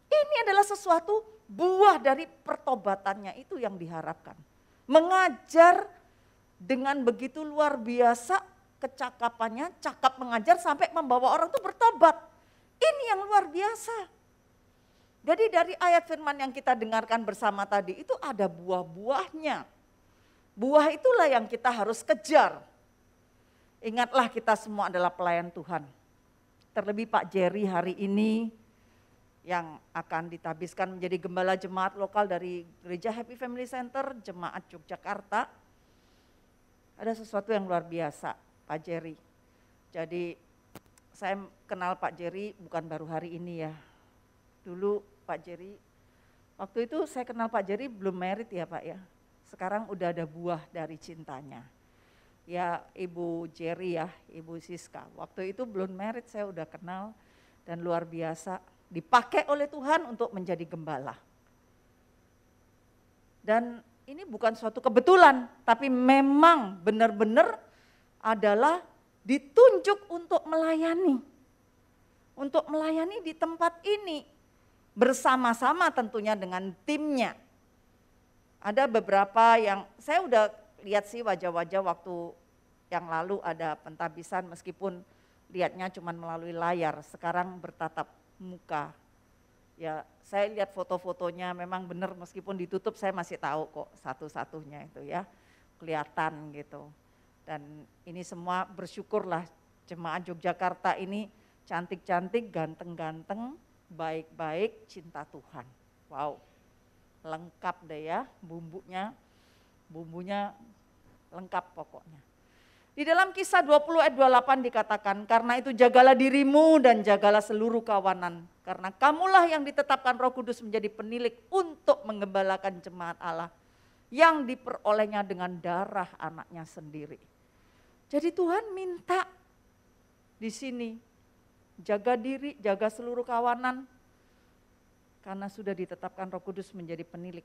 Ini adalah sesuatu buah dari pertobatannya itu yang diharapkan. Mengajar dengan begitu luar biasa kecakapannya, cakap mengajar sampai membawa orang itu bertobat. Ini yang luar biasa. Jadi dari ayat firman yang kita dengarkan bersama tadi itu ada buah-buahnya. Buah itulah yang kita harus kejar. Ingatlah kita semua adalah pelayan Tuhan. Terlebih Pak Jerry hari ini yang akan ditabiskan menjadi gembala jemaat lokal dari Gereja Happy Family Center, Jemaat Yogyakarta. Ada sesuatu yang luar biasa, Pak Jerry. Jadi saya kenal Pak Jerry bukan baru hari ini ya. dulu Pak Jerry, waktu itu saya kenal Pak Jerry belum married ya Pak ya. Sekarang udah ada buah dari cintanya. Ya Ibu Jerry ya, Ibu Siska. Waktu itu belum married saya udah kenal dan luar biasa. Dipakai oleh Tuhan untuk menjadi gembala. Dan ini bukan suatu kebetulan, tapi memang benar-benar adalah ditunjuk untuk melayani. Untuk melayani di tempat ini. Bersama-sama tentunya dengan timnya. Ada beberapa yang saya udah lihat sih wajah-wajah waktu yang lalu ada pentabisan meskipun lihatnya cuma melalui layar. Sekarang bertatap muka. Ya saya lihat foto-fotonya memang benar meskipun ditutup saya masih tahu kok satu-satunya itu ya. Kelihatan gitu. Dan ini semua bersyukurlah jemaat Yogyakarta ini cantik-cantik, ganteng-ganteng, baik-baik, cinta Tuhan. Wow. Lengkap deh ya bumbunya lengkap pokoknya. Di dalam Kisah 20 ayat 28 dikatakan, karena itu jagalah dirimu dan jagalah seluruh kawanan. Karena kamulah yang ditetapkan Roh Kudus menjadi penilik untuk menggembalakan jemaat Allah. Yang diperolehnya dengan darah anaknya sendiri. Jadi Tuhan minta di sini, jaga diri, jaga seluruh kawanan. Karena sudah ditetapkan Roh Kudus menjadi penilik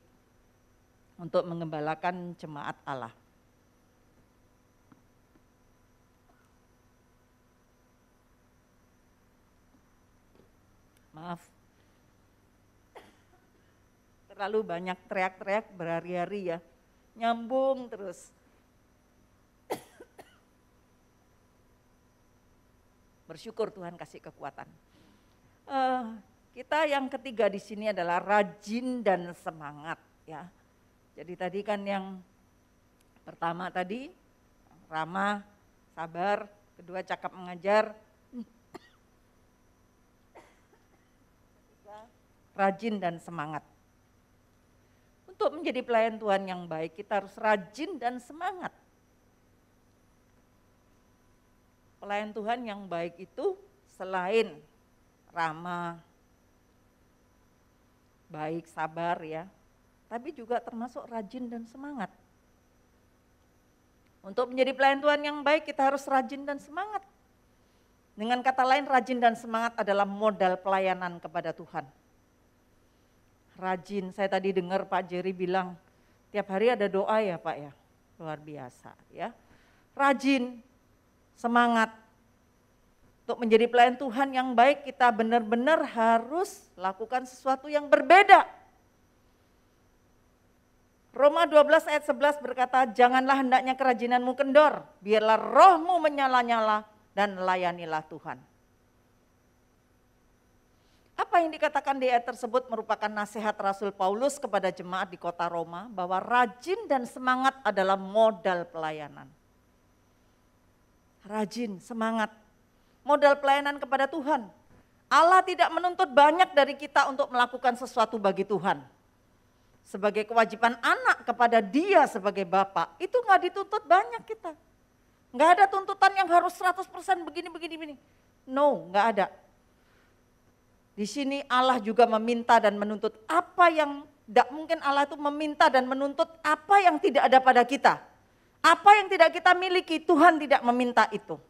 untuk menggembalakan jemaat Allah. Maaf, terlalu banyak teriak-teriak berhari-hari ya, nyambung terus. Bersyukur Tuhan kasih kekuatan. Kita yang ketiga di sini adalah rajin dan semangat ya. Jadi tadi kan yang pertama tadi ramah, sabar, kedua cakap mengajar, rajin dan semangat. Untuk menjadi pelayan Tuhan yang baik kita harus rajin dan semangat. Pelayan Tuhan yang baik itu selain ramah, baik, sabar ya, tapi juga termasuk rajin dan semangat. Untuk menjadi pelayan Tuhan yang baik kita harus rajin dan semangat. Dengan kata lain rajin dan semangat adalah modal pelayanan kepada Tuhan. Rajin, saya tadi dengar Pak Jerry bilang tiap hari ada doa ya Pak ya, luar biasa ya. Rajin, semangat. Untuk menjadi pelayan Tuhan yang baik kita benar-benar harus lakukan sesuatu yang berbeda. Roma 12 ayat 11 berkata, janganlah hendaknya kerajinanmu kendor, biarlah rohmu menyala-nyala dan layanilah Tuhan. Apa yang dikatakan di ayat tersebut merupakan nasihat Rasul Paulus kepada jemaat di kota Roma bahwa rajin dan semangat adalah modal pelayanan. Rajin, semangat. Modal pelayanan kepada Tuhan. Allah tidak menuntut banyak dari kita untuk melakukan sesuatu bagi Tuhan. Sebagai kewajiban anak kepada Dia sebagai Bapa, itu gak dituntut banyak kita. Gak ada tuntutan yang harus 100% begini. No, gak ada. Di sini Allah juga meminta dan menuntut apa yang tidak mungkin. Allah itu meminta dan menuntut apa yang tidak ada pada kita. Apa yang tidak kita miliki, Tuhan tidak meminta itu.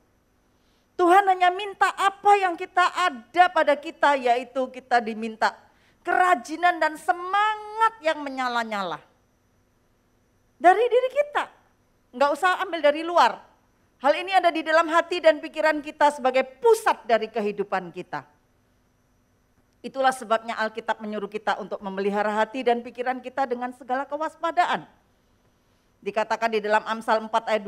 Tuhan hanya minta apa yang kita ada pada kita, yaitu kita diminta kerajinan dan semangat yang menyala-nyala. Dari diri kita, nggak usah ambil dari luar. Hal ini ada di dalam hati dan pikiran kita sebagai pusat dari kehidupan kita. Itulah sebabnya Alkitab menyuruh kita untuk memelihara hati dan pikiran kita dengan segala kewaspadaan. Dikatakan di dalam Amsal 4 ayat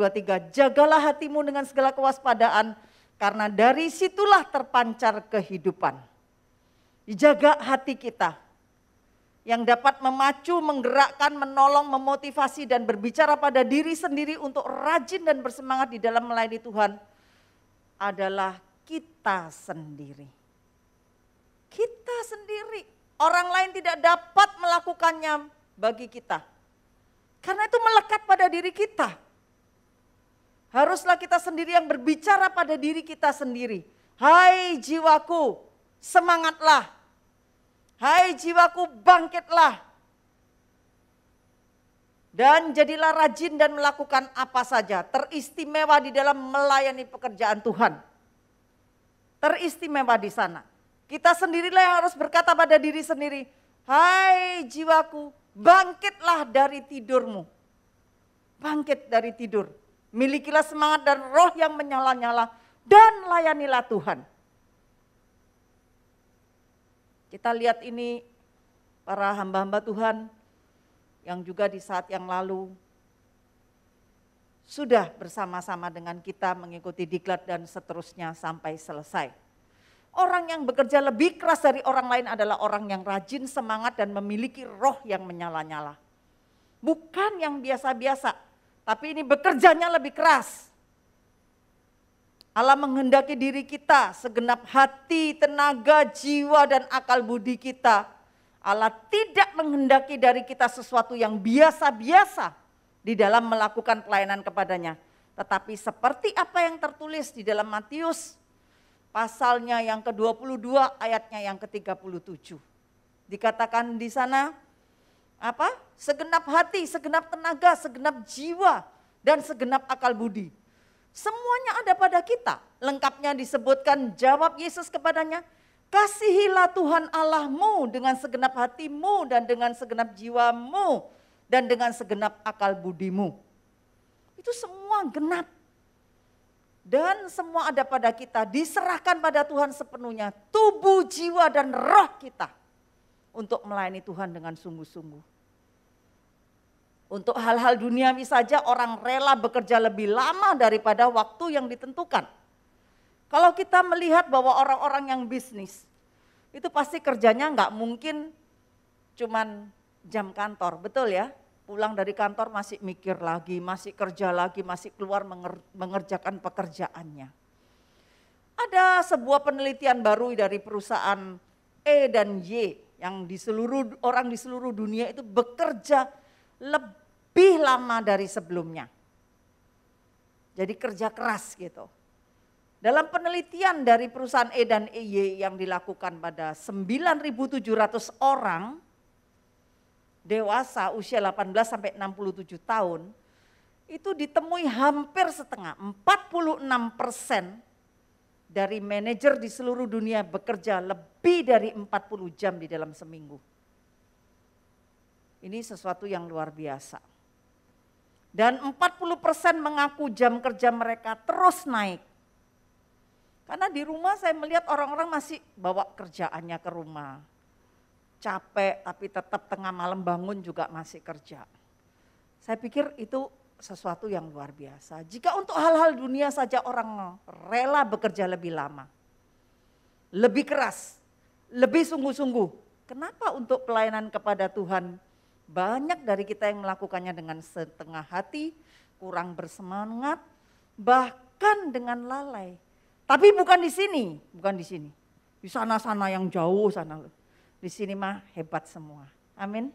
23, jagalah hatimu dengan segala kewaspadaan, karena dari situlah terpancar kehidupan. Dijaga hati kita yang dapat memacu, menggerakkan, menolong, memotivasi dan berbicara pada diri sendiri untuk rajin dan bersemangat di dalam melayani Tuhan adalah kita sendiri. Kita sendiri. Orang lain tidak dapat melakukannya bagi kita. Karena itu melekat pada diri kita. Haruslah kita sendiri yang berbicara pada diri kita sendiri. Hai jiwaku, semangatlah. Hai jiwaku, bangkitlah. Dan jadilah rajin dan melakukan apa saja. Teristimewa di dalam melayani pekerjaan Tuhan. Teristimewa di sana. Kita sendirilah yang harus berkata pada diri sendiri, hai jiwaku, bangkitlah dari tidurmu. Bangkit dari tidur. Milikilah semangat dan roh yang menyala-nyala dan layanilah Tuhan. Kita lihat ini para hamba-hamba Tuhan yang juga di saat yang lalu sudah bersama-sama dengan kita mengikuti diklat dan seterusnya sampai selesai. Orang yang bekerja lebih keras dari orang lain adalah orang yang rajin, semangat dan memiliki roh yang menyala-nyala. Bukan yang biasa-biasa, tapi ini bekerjanya lebih keras. Allah menghendaki diri kita, segenap hati, tenaga, jiwa, dan akal budi kita. Allah tidak menghendaki dari kita sesuatu yang biasa-biasa di dalam melakukan pelayanan kepadanya. Tetapi seperti apa yang tertulis di dalam Matius, pasalnya yang ke-22, ayatnya yang ke-37. Dikatakan di sana, apa? Segenap hati, segenap tenaga, segenap jiwa, dan segenap akal budi. Semuanya ada pada kita. Lengkapnya disebutkan, jawab Yesus kepadanya, kasihilah Tuhan Allahmu dengan segenap hatimu dan dengan segenap jiwamu dan dengan segenap akal budimu. Itu semua genap. Dan semua ada pada kita, diserahkan pada Tuhan sepenuhnya, tubuh, jiwa dan roh kita untuk melayani Tuhan dengan sungguh-sungguh. Untuk hal-hal duniawi saja orang rela bekerja lebih lama daripada waktu yang ditentukan. Kalau kita melihat bahwa orang-orang yang bisnis, itu pasti kerjanya nggak mungkin cuman jam kantor, betul ya? Pulang dari kantor masih mikir lagi, masih kerja lagi, masih keluar mengerjakan pekerjaannya. Ada sebuah penelitian baru dari perusahaan E dan Y yang orang di seluruh dunia itu bekerja lebih lama dari sebelumnya. Jadi kerja keras gitu. Dalam penelitian dari perusahaan E dan EY yang dilakukan pada 9.700 orang dewasa usia 18 sampai 67 tahun, itu ditemui hampir setengah, 46% dari manajer di seluruh dunia bekerja lebih dari 40 jam di dalam seminggu. Ini sesuatu yang luar biasa. Dan 40% mengaku jam kerja mereka terus naik. Karena di rumah saya melihat orang-orang masih bawa kerjaannya ke rumah. Capek tapi tetap tengah malam bangun juga masih kerja. Saya pikir itu sesuatu yang luar biasa. Jika untuk hal-hal dunia saja orang rela bekerja lebih lama. Lebih keras, lebih sungguh-sungguh. Kenapa untuk pelayanan kepada Tuhan banyak dari kita yang melakukannya dengan setengah hati, kurang bersemangat, bahkan dengan lalai. Tapi bukan di sini, bukan di sini. Di sana-sana yang jauh sana. Di sini mah hebat semua. Amin.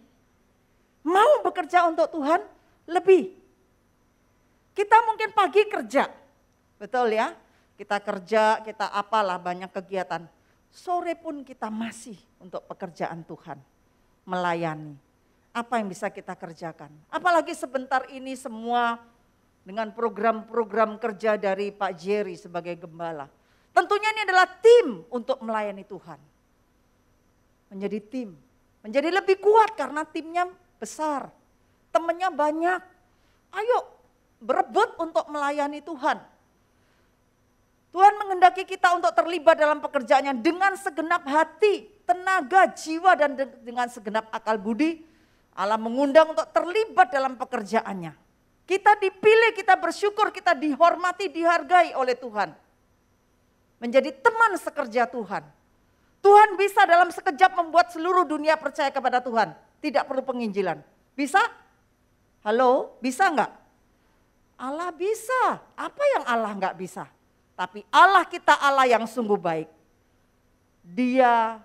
Mau bekerja untuk Tuhan lebih. Kita mungkin pagi kerja, betul ya. Kita kerja, kita apalah banyak kegiatan. Sore pun kita masih untuk pekerjaan Tuhan, melayani. Apa yang bisa kita kerjakan? Apalagi sebentar ini semua dengan program-program kerja dari Pak Jerry sebagai gembala. Tentunya ini adalah tim untuk melayani Tuhan. Menjadi tim, menjadi lebih kuat karena timnya besar, temannya banyak. Ayo berebut untuk melayani Tuhan. Tuhan menghendaki kita untuk terlibat dalam pekerjaannya dengan segenap hati, tenaga, jiwa dan dengan segenap akal budi. Allah mengundang untuk terlibat dalam pekerjaannya. Kita dipilih, kita bersyukur, kita dihormati, dihargai oleh Tuhan. Menjadi teman sekerja Tuhan. Tuhan bisa dalam sekejap membuat seluruh dunia percaya kepada Tuhan. Tidak perlu penginjilan. Bisa? Halo, bisa enggak? Allah bisa. Apa yang Allah enggak bisa? Tapi Allah kita Allah yang sungguh baik. Dia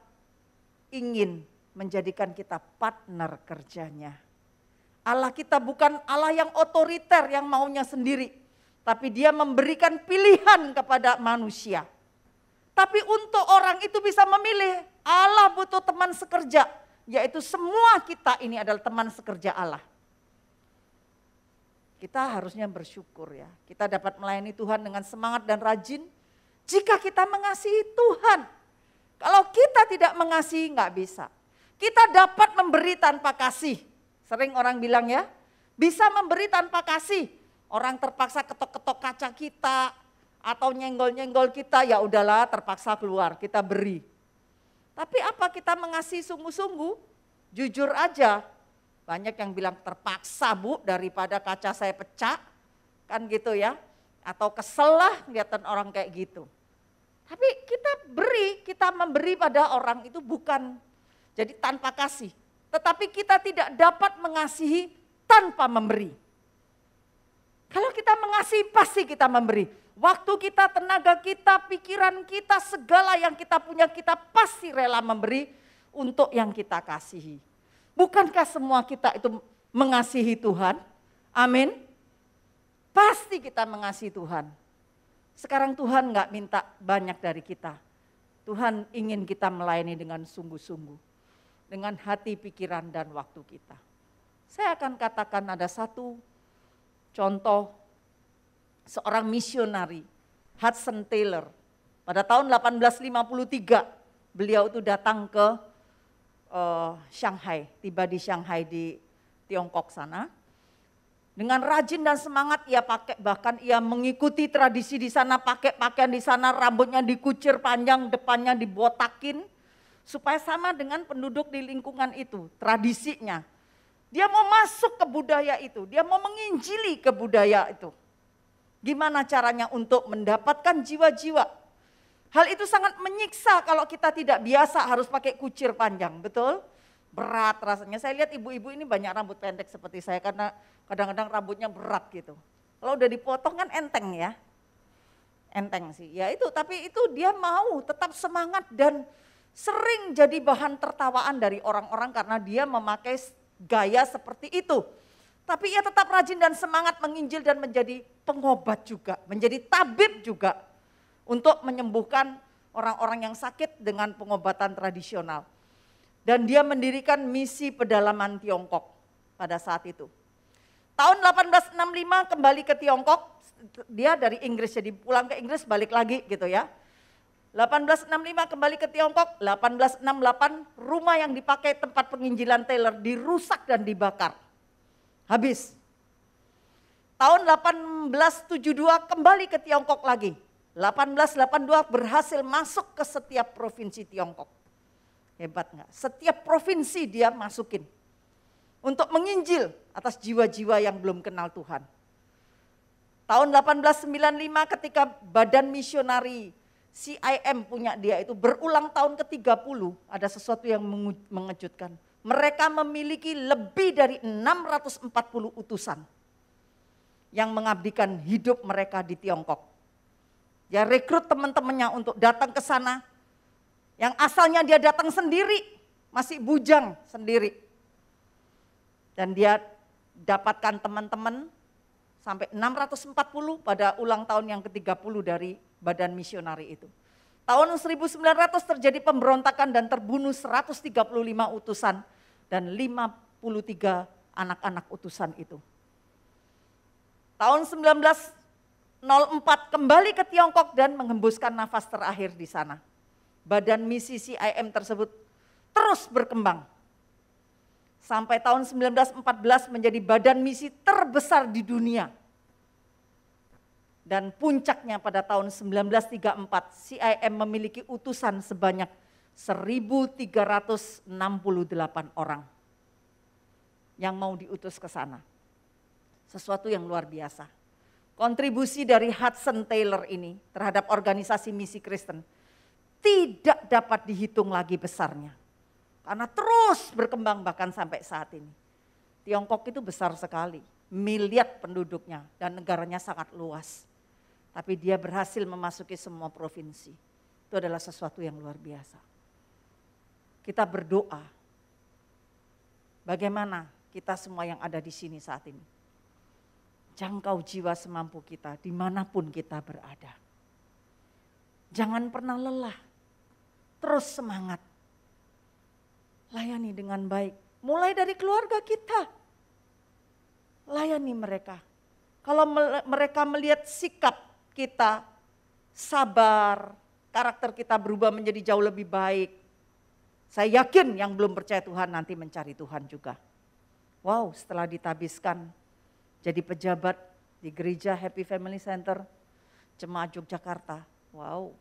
ingin menjadikan kita partner kerjanya. Allah kita bukan Allah yang otoriter yang maunya sendiri. Tapi dia memberikan pilihan kepada manusia. Tapi untuk orang itu bisa memilih, Allah butuh teman sekerja, yaitu semua kita ini adalah teman sekerja Allah. Kita harusnya bersyukur ya, kita dapat melayani Tuhan dengan semangat dan rajin jika kita mengasihi Tuhan. Kalau kita tidak mengasihi nggak bisa. Kita dapat memberi tanpa kasih. Sering orang bilang ya, bisa memberi tanpa kasih. Orang terpaksa ketok-ketok kaca kita atau nyenggol-nyenggol kita, ya udahlah terpaksa keluar, kita beri. Tapi apa kita mengasihi sungguh-sungguh? Jujur aja, banyak yang bilang terpaksa Bu daripada kaca saya pecah, kan gitu ya. Atau kesel lah kelihatan orang kayak gitu. Tapi kita memberi pada orang itu bukan jadi tanpa kasih. Tetapi kita tidak dapat mengasihi tanpa memberi. Kalau kita mengasihi pasti kita memberi. Waktu kita, tenaga kita, pikiran kita, segala yang kita punya kita pasti rela memberi untuk yang kita kasihi. Bukankah semua kita itu mengasihi Tuhan? Amin. Pasti kita mengasihi Tuhan. Sekarang Tuhan nggak minta banyak dari kita. Tuhan ingin kita melayani dengan sungguh-sungguh. Dengan hati, pikiran, dan waktu kita. Saya akan katakan ada satu contoh seorang misionari, Hudson Taylor. Pada tahun 1853 beliau itu datang ke Shanghai, tiba di Shanghai di Tiongkok sana. Dengan rajin dan semangat bahkan ia mengikuti tradisi di sana, pakai pakaian di sana, rambutnya dikucir panjang, depannya dibotakin. Supaya sama dengan penduduk di lingkungan itu, tradisinya. Dia mau masuk ke budaya itu, dia mau menginjili ke budaya itu. Gimana caranya untuk mendapatkan jiwa-jiwa? Hal itu sangat menyiksa kalau kita tidak biasa harus pakai kucir panjang, betul? Berat rasanya. Saya lihat ibu-ibu ini banyak rambut pendek seperti saya karena kadang-kadang rambutnya berat gitu. Kalau udah dipotong kan enteng ya. Enteng sih. Ya itu, tapi itu dia mau tetap semangat dan sering jadi bahan tertawaan dari orang-orang karena dia memakai gaya seperti itu. Tapi ia tetap rajin dan semangat menginjil dan menjadi pengobat juga, menjadi tabib juga untuk menyembuhkan orang-orang yang sakit dengan pengobatan tradisional. Dan dia mendirikan misi pedalaman Tiongkok pada saat itu. Tahun 1865 kembali ke Tiongkok, dia dari Inggris jadi pulang ke Inggris balik lagi gitu ya. 1865 kembali ke Tiongkok, 1868 rumah yang dipakai tempat penginjilan Taylor dirusak dan dibakar. Habis. Tahun 1872 kembali ke Tiongkok lagi. 1882 berhasil masuk ke setiap provinsi Tiongkok. Hebat enggak? Setiap provinsi dia masukin. Untuk menginjil atas jiwa-jiwa yang belum kenal Tuhan. Tahun 1895 ketika badan misionari CIM punya dia itu berulang tahun ke-30, ada sesuatu yang mengejutkan. Mereka memiliki lebih dari 640 utusan yang mengabdikan hidup mereka di Tiongkok. Dia rekrut teman-temannya untuk datang ke sana. Yang asalnya dia datang sendiri, masih bujang sendiri. Dan dia dapatkan teman-teman sampai 640 pada ulang tahun yang ke-30 dari badan misionari itu. Tahun 1900 terjadi pemberontakan dan terbunuh 135 utusan dan 53 anak-anak utusan itu. Tahun 1904 kembali ke Tiongkok dan menghembuskan nafas terakhir di sana. Badan misi CIM tersebut terus berkembang. Sampai tahun 1914 menjadi badan misi terbesar di dunia. Dan puncaknya pada tahun 1934 CIM memiliki utusan sebanyak 1.368 orang yang mau diutus ke sana. Sesuatu yang luar biasa. Kontribusi dari Hudson Taylor ini terhadap organisasi misi Kristen tidak dapat dihitung lagi besarnya. Karena terus berkembang bahkan sampai saat ini. Tiongkok itu besar sekali, miliar penduduknya dan negaranya sangat luas. Tapi dia berhasil memasuki semua provinsi. Itu adalah sesuatu yang luar biasa. Kita berdoa, bagaimana kita semua yang ada di sini saat ini. Jangkau jiwa semampu kita dimanapun kita berada. Jangan pernah lelah, terus semangat. layani dengan baik. Mulai dari keluarga kita, layani mereka. Kalau mereka melihat sikap kita, sabar, karakter kita berubah menjadi jauh lebih baik. Saya yakin yang belum percaya Tuhan nanti mencari Tuhan juga. Wow, setelah ditabiskan jadi pejabat di gereja Happy Family Center, Jemaat Yogyakarta. Wow,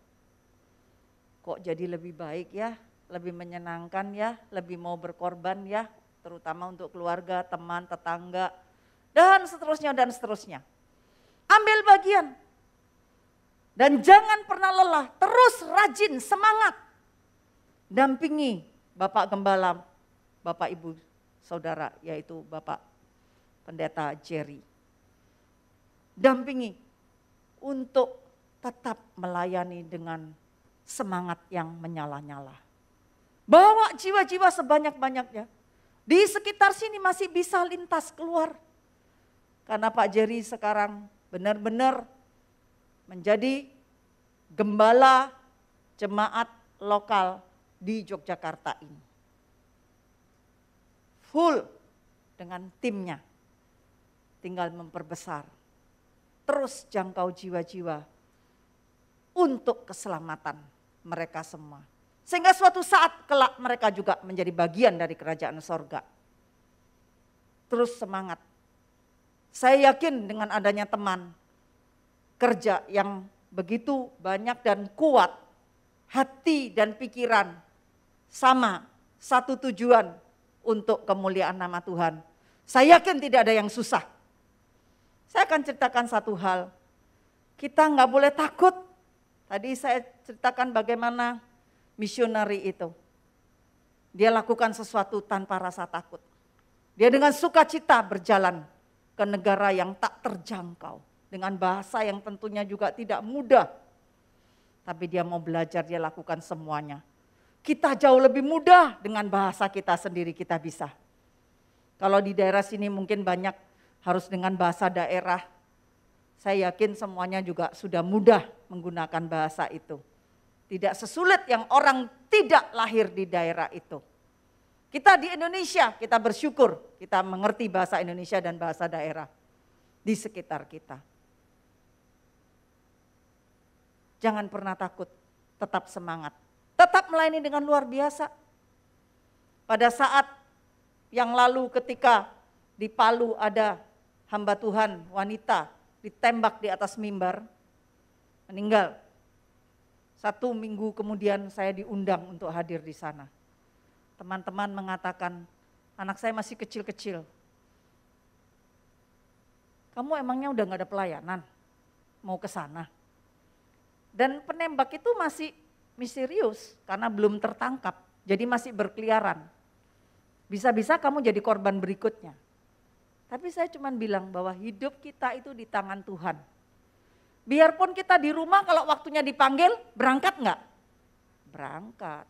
kok jadi lebih baik ya, lebih menyenangkan ya, lebih mau berkorban ya, terutama untuk keluarga, teman, tetangga, dan seterusnya dan seterusnya. Ambil bagian. Dan jangan pernah lelah, terus rajin, semangat. Dampingi Bapak Gembala, Bapak Ibu Saudara, yaitu Bapak Pendeta Jerry. Dampingi untuk tetap melayani dengan semangat yang menyala-nyala. Bawa jiwa-jiwa sebanyak-banyaknya. Di sekitar sini masih bisa lintas keluar. Karena Pak Jerry sekarang benar-benar menjadi gembala jemaat lokal di Yogyakarta ini. Full dengan timnya. Tinggal memperbesar. Terus jangkau jiwa-jiwa untuk keselamatan mereka semua. Sehingga suatu saat kelak mereka juga menjadi bagian dari kerajaan sorga. Terus semangat. Saya yakin dengan adanya teman kerja yang begitu banyak dan kuat, hati dan pikiran sama, satu tujuan untuk kemuliaan nama Tuhan. Saya yakin tidak ada yang susah. Saya akan ceritakan satu hal, kita nggak boleh takut. Tadi saya ceritakan bagaimana misionari itu. Dia lakukan sesuatu tanpa rasa takut. Dia dengan sukacita berjalan ke negara yang tak terjangkau. Dengan bahasa yang tentunya juga tidak mudah. Tapi dia mau belajar, dia lakukan semuanya. Kita jauh lebih mudah dengan bahasa kita sendiri kita bisa. Kalau di daerah sini mungkin banyak harus dengan bahasa daerah. Saya yakin semuanya juga sudah mudah menggunakan bahasa itu. Tidak sesulit yang orang tidak lahir di daerah itu. Kita di Indonesia, kita bersyukur kita mengerti bahasa Indonesia dan bahasa daerah di sekitar kita. Jangan pernah takut, tetap semangat. Tetap melayani dengan luar biasa. Pada saat yang lalu ketika di Palu ada hamba Tuhan wanita ditembak di atas mimbar, meninggal. 1 minggu kemudian saya diundang untuk hadir di sana. Teman-teman mengatakan, anak saya masih kecil-kecil. Kamu emangnya udah gak ada pelayanan? Mau ke sana? Dan penembak itu masih misterius karena belum tertangkap. Jadi masih berkeliaran. Bisa-bisa kamu jadi korban berikutnya. Tapi saya cuma bilang bahwa hidup kita itu di tangan Tuhan. Biarpun kita di rumah kalau waktunya dipanggil, berangkat enggak? Berangkat.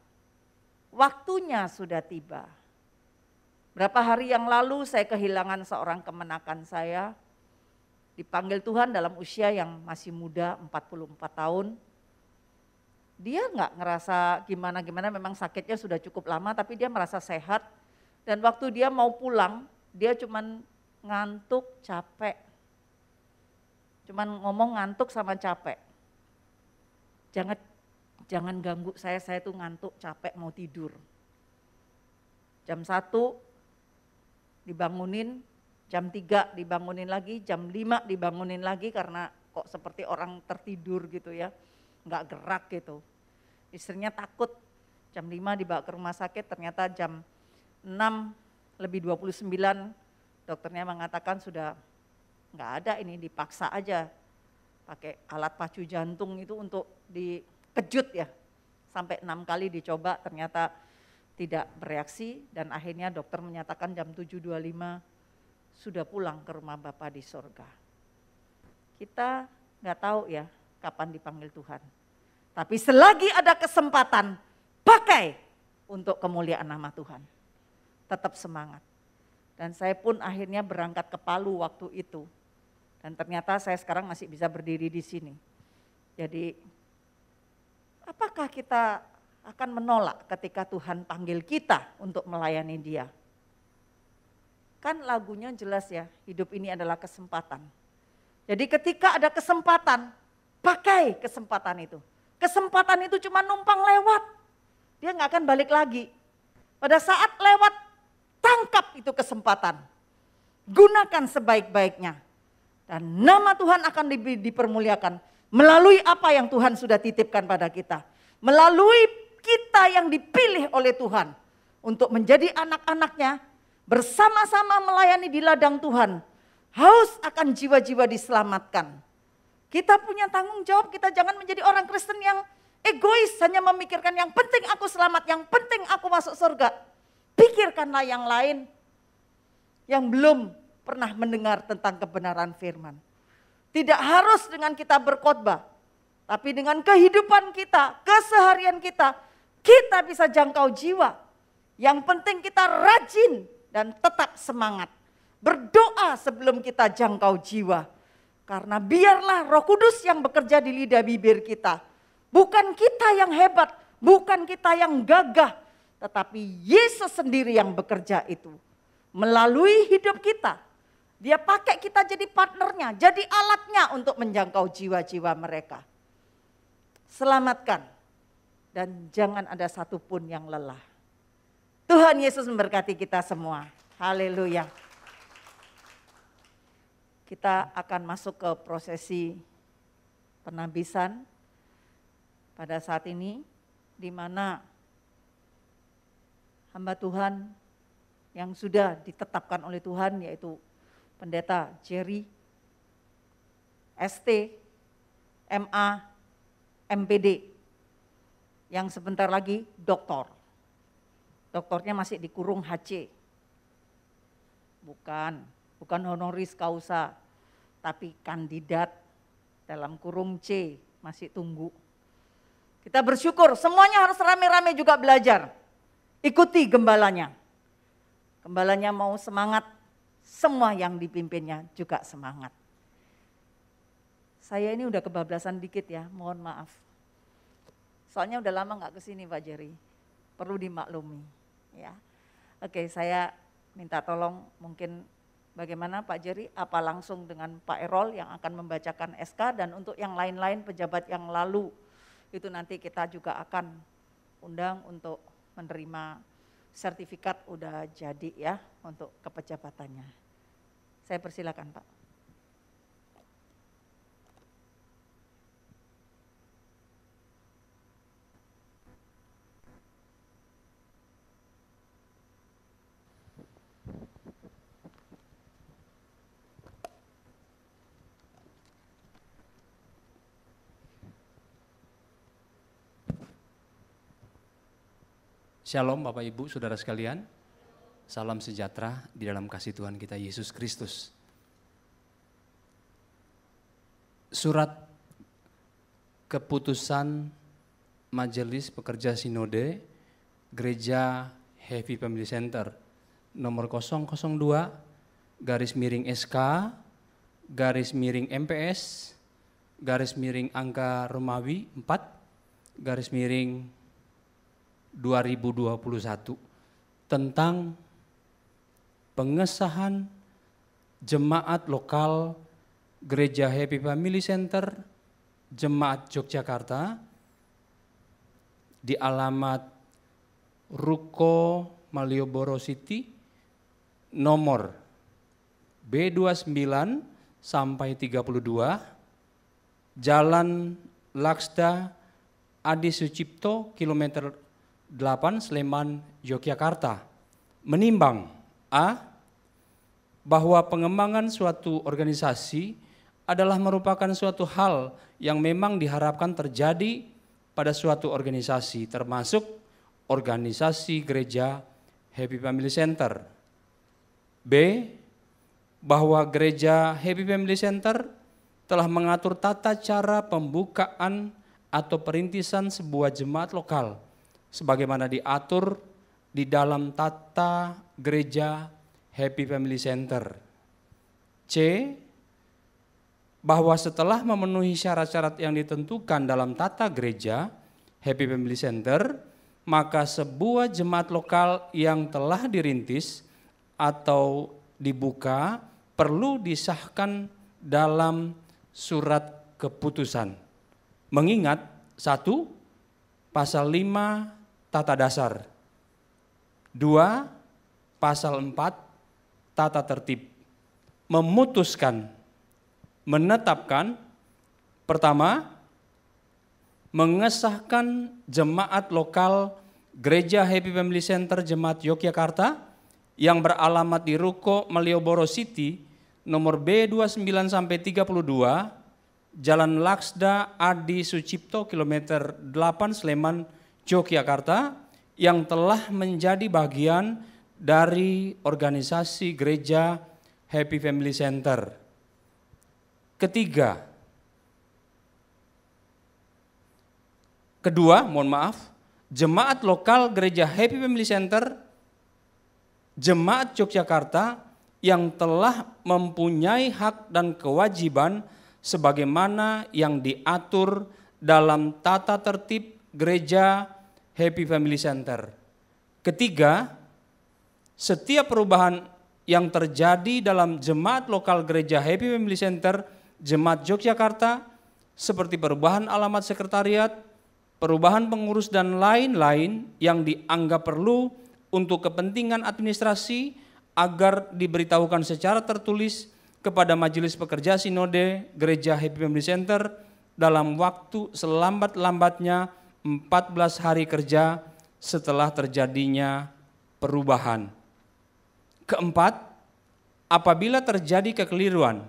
Waktunya sudah tiba. Berapa hari yang lalu saya kehilangan seorang kemenakan saya. Dipanggil Tuhan dalam usia yang masih muda, 44 tahun. Dia enggak ngerasa gimana-gimana, memang sakitnya sudah cukup lama, tapi dia merasa sehat. Dan waktu dia mau pulang, dia cuman ngantuk, capek. Cuman ngomong ngantuk sama capek. Jangan ganggu saya tuh ngantuk, capek, mau tidur. Jam 1 dibangunin, jam 3 dibangunin lagi, jam 5 dibangunin lagi karena kok seperti orang tertidur gitu ya. Enggak gerak gitu. Istrinya takut, jam 5 dibawa ke rumah sakit, ternyata jam 6:29 dokternya mengatakan sudah enggak ada, ini dipaksa aja. Pakai alat pacu jantung itu untuk dikejut ya. Sampai 6 kali dicoba ternyata tidak bereaksi dan akhirnya dokter menyatakan jam 7.25 sudah pulang ke rumah Bapa di sorga. Kita enggak tahu ya kapan dipanggil Tuhan. Tapi selagi ada kesempatan, pakai untuk kemuliaan nama Tuhan. Tetap semangat. Dan saya pun akhirnya berangkat ke Palu waktu itu. Dan ternyata saya sekarang masih bisa berdiri di sini. Jadi apakah kita akan menolak ketika Tuhan panggil kita untuk melayani Dia? Kan lagunya jelas ya, hidup ini adalah kesempatan. Jadi ketika ada kesempatan, pakai kesempatan itu. Kesempatan itu cuma numpang lewat, dia nggak akan balik lagi. Pada saat lewat, tangkap itu kesempatan. Gunakan sebaik-baiknya. Dan nama Tuhan akan dipermuliakan melalui apa yang Tuhan sudah titipkan pada kita. Melalui kita yang dipilih oleh Tuhan untuk menjadi anak-anaknya, bersama-sama melayani di ladang Tuhan. Haus akan jiwa-jiwa diselamatkan. Kita punya tanggung jawab, kita jangan menjadi orang Kristen yang egois, hanya memikirkan yang penting aku selamat, yang penting aku masuk surga. Pikirkanlah yang lain yang belum pernah mendengar tentang kebenaran firman. Tidak harus dengan kita berkhotbah, tapi dengan kehidupan kita, keseharian kita, kita bisa jangkau jiwa. Yang penting kita rajin dan tetap semangat. Berdoa sebelum kita jangkau jiwa. Karena biarlah Roh Kudus yang bekerja di lidah bibir kita. Bukan kita yang hebat, bukan kita yang gagah. Tetapi Yesus sendiri yang bekerja itu. Melalui hidup kita. Dia pakai kita jadi partnernya, jadi alatnya untuk menjangkau jiwa-jiwa mereka. Selamatkan. Dan jangan ada satupun yang lelah. Tuhan Yesus memberkati kita semua. Haleluya. Kita akan masuk ke prosesi penabisan pada saat ini, di mana hamba Tuhan yang sudah ditetapkan oleh Tuhan, yaitu Pendeta Jerry, ST, MA, MPD, yang sebentar lagi doktor. Doktornya masih dikurung HC. Bukan honoris causa, tapi kandidat dalam kurung C, masih tunggu. Kita bersyukur, semuanya harus rame-rame juga belajar. Ikuti gembalanya. Gembalanya mau semangat, semua yang dipimpinnya juga semangat. Saya ini udah kebablasan dikit ya, mohon maaf. Soalnya udah lama gak kesini Pak Jerry, perlu dimaklumi. Ya. Oke, saya minta tolong mungkin bagaimana Pak Jerry, apa langsung dengan Pak Erol yang akan membacakan SK, dan untuk yang lain-lain pejabat yang lalu itu nanti kita juga akan undang untuk menerima sertifikat udah jadi ya untuk kepejabatannya. Saya persilakan Pak. Shalom Bapak Ibu Saudara sekalian, salam sejahtera di dalam kasih Tuhan kita Yesus Kristus. Surat keputusan Majelis Pekerja Sinode Gereja Happy Family Center nomor 002/MPS/angka Romawi 4/2021 tentang pengesahan jemaat lokal Gereja Happy Family Center Jemaat Yogyakarta di alamat Ruko Malioboro City nomor B29 sampai 32 Jalan Laksda Adi Sucipto kilometer 8 Sleman, Yogyakarta, menimbang A. Bahwa pengembangan suatu organisasi adalah merupakan suatu hal yang memang diharapkan terjadi pada suatu organisasi, termasuk organisasi gereja Happy Family Center. B. Bahwa gereja Happy Family Center telah mengatur tata cara pembukaan atau perintisan sebuah jemaat lokal sebagaimana diatur di dalam tata gereja Happy Family Center. C. Bahwa setelah memenuhi syarat-syarat yang ditentukan dalam tata gereja Happy Family Center, maka sebuah jemaat lokal yang telah dirintis atau dibuka perlu disahkan dalam surat keputusan. Mengingat 1. Pasal 5 tata dasar. 2. Pasal 4 tata tertib. Memutuskan, menetapkan, pertama, mengesahkan jemaat lokal Gereja Happy Family Center Jemaat Yogyakarta yang beralamat di Ruko Malioboro City, nomor B29-32, Jalan Laksda Adi Sucipto, kilometer 8 Sleman, Yogyakarta, yang telah menjadi bagian dari organisasi Gereja Happy Family Center. Kedua, jemaat lokal Gereja Happy Family Center Jemaat Yogyakarta yang telah mempunyai hak dan kewajiban sebagaimana yang diatur dalam tata tertib Gereja Happy Family Center. Ketiga, setiap perubahan yang terjadi dalam jemaat lokal Gereja Happy Family Center Jemaat Yogyakarta seperti perubahan alamat sekretariat, perubahan pengurus dan lain-lain yang dianggap perlu untuk kepentingan administrasi agar diberitahukan secara tertulis kepada Majelis Pekerja Sinode Gereja Happy Family Center dalam waktu selambat-lambatnya 14 hari kerja setelah terjadinya perubahan. Keempat, apabila terjadi kekeliruan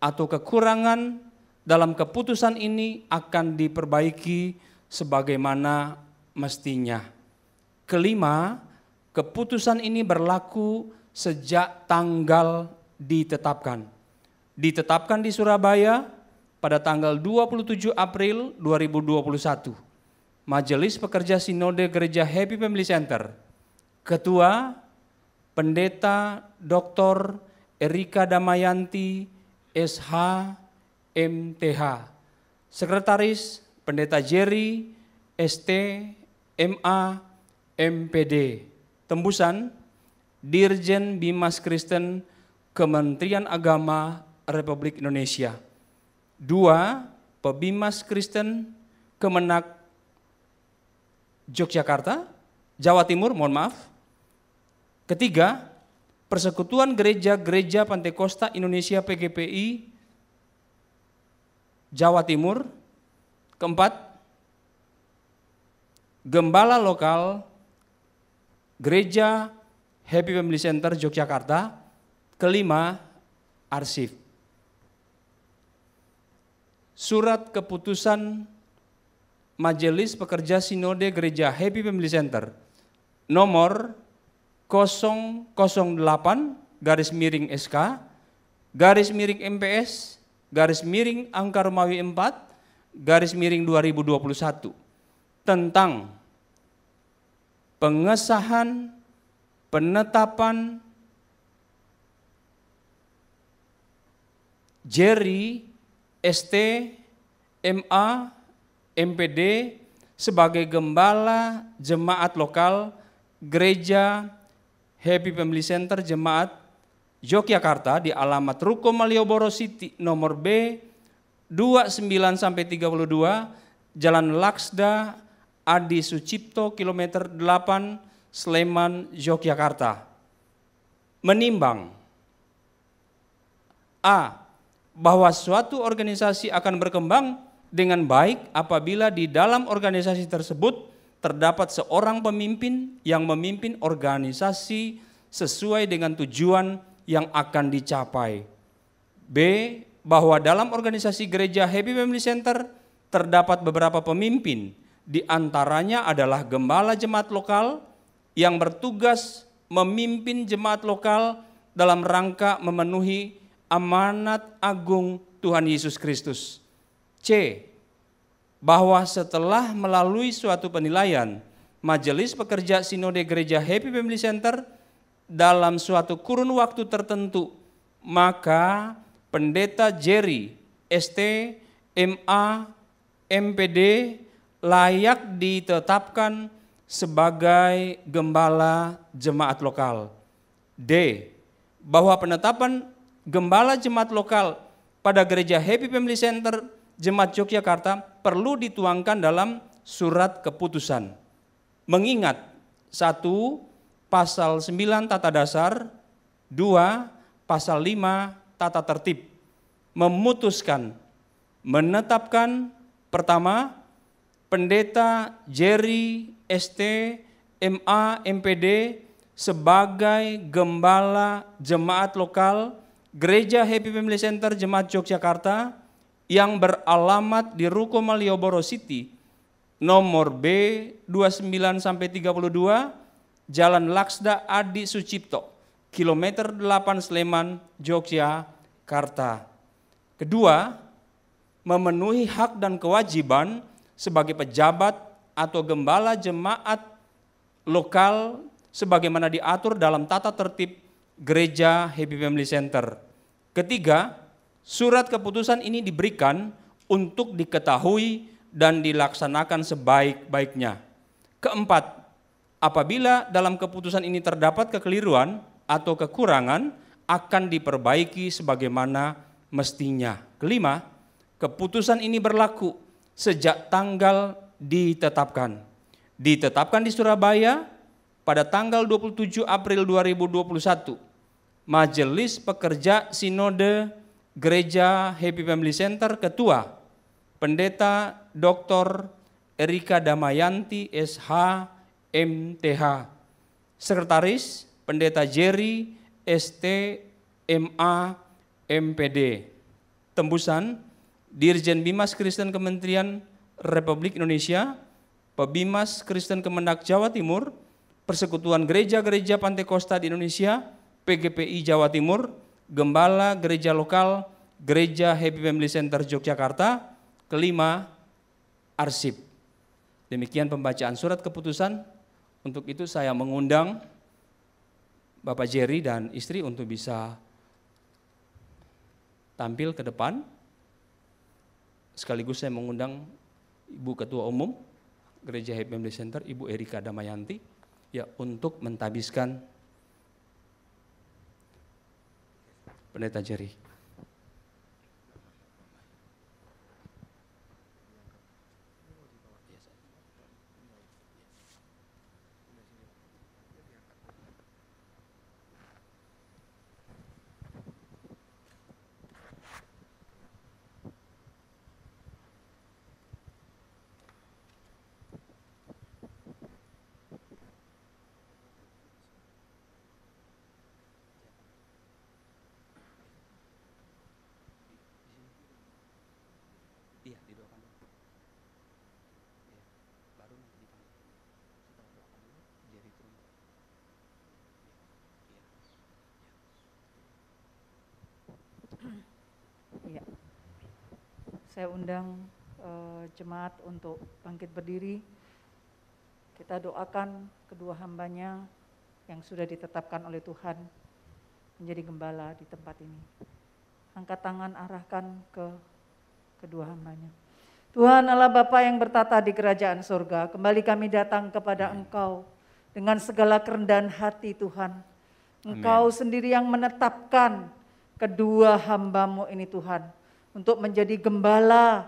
atau kekurangan dalam keputusan ini akan diperbaiki sebagaimana mestinya. Kelima, keputusan ini berlaku sejak tanggal ditetapkan. Ditetapkan di Surabaya pada tanggal 27 April 2021. Majelis Pekerja Sinode Gereja Happy Family Center. Ketua Pendeta Dr. Erika Damayanti SH MTH. Sekretaris Pendeta Jerry ST MA MPD. Tembusan Dirjen Bimas Kristen Kementerian Agama Republik Indonesia. 2. Pebimas Kristen Kemenak Jawa Timur. Ketiga, Persekutuan Gereja-Gereja Pantekosta Indonesia PGPI Jawa Timur. Keempat, Gembala Lokal Gereja Happy Family Center Yogyakarta. Kelima, arsip. Surat keputusan Majelis Pekerja Sinode Gereja Happy Family Center nomor 008-SK /MPS angka Romawi 4-2021 tentang pengesahan penetapan Jerry ST MA MPD sebagai gembala jemaat lokal Gereja Happy Family Center Jemaat Yogyakarta di alamat Ruko Malioboro City nomor B29-32 Jalan Laksda Adi Sucipto kilometer 8 Sleman Yogyakarta. Menimbang A. Bahwa suatu organisasi akan berkembang dengan baik apabila di dalam organisasi tersebut terdapat seorang pemimpin yang memimpin organisasi sesuai dengan tujuan yang akan dicapai. B. Bahwa dalam organisasi Gereja Happy Family Center terdapat beberapa pemimpin, di antaranya adalah gembala jemaat lokal yang bertugas memimpin jemaat lokal dalam rangka memenuhi amanat agung Tuhan Yesus Kristus. C. Bahwa setelah melalui suatu penilaian Majelis Pekerja Sinode Gereja Happy Family Center dalam suatu kurun waktu tertentu, maka Pendeta Jerry ST MA MPD layak ditetapkan sebagai gembala jemaat lokal. D. Bahwa penetapan gembala jemaat lokal pada gereja Happy Family Center Jemaat Yogyakarta perlu dituangkan dalam surat keputusan. Mengingat 1. Pasal 9 Tata Dasar, 2. Pasal 5 Tata Tertib, memutuskan, menetapkan pertama, Pendeta Jerry ST MA MPD sebagai gembala jemaat lokal Gereja Happy Family Center Jemaat Yogyakarta yang beralamat di Ruko Malioboro City, nomor B29-32, Jalan Laksda Adi Sucipto, kilometer 8 Sleman, Yogyakarta. Kedua, memenuhi hak dan kewajiban sebagai pejabat atau gembala jemaat lokal sebagaimana diatur dalam tata tertib Gereja Happy Family Center. Ketiga, surat keputusan ini diberikan untuk diketahui dan dilaksanakan sebaik-baiknya. Keempat, apabila dalam keputusan ini terdapat kekeliruan atau kekurangan, akan diperbaiki sebagaimana mestinya. Kelima, keputusan ini berlaku sejak tanggal ditetapkan. Ditetapkan di Surabaya pada tanggal 27 April 2021. Majelis Pekerja Sinode Gereja Happy Family Center Ketua Pendeta Dr. Erika Damayanti SH MTH. Sekretaris Pendeta Jerry ST MA MPD. Tembusan Dirjen Bimas Kristen Kementerian Republik Indonesia, Pebimas Kristen Kemendak Jawa Timur, Persekutuan Gereja-Gereja Pantekosta di Indonesia, PGPI Jawa Timur, Gembala Gereja Lokal, Gereja Happy Family Center Yogyakarta. Kelima, arsip. Demikian pembacaan surat keputusan. Untuk itu saya mengundang Bapak Jerry dan istri untuk bisa tampil ke depan. Sekaligus saya mengundang Ibu Ketua Umum Gereja Happy Family Center, Ibu Erika Damayanti, ya, untuk mentabiskan Pendeta Jerry. Ya. Saya undang jemaat untuk bangkit berdiri. Kita doakan kedua hambanya yang sudah ditetapkan oleh Tuhan menjadi gembala di tempat ini. Angkat tangan, arahkan ke kedua hambanya. Tuhan Allah Bapa yang bertata di kerajaan surga, kembali kami datang kepada Engkau dengan segala kerendahan hati Tuhan. Engkau sendiri yang menetapkan kedua hamba-Mu ini Tuhan, untuk menjadi gembala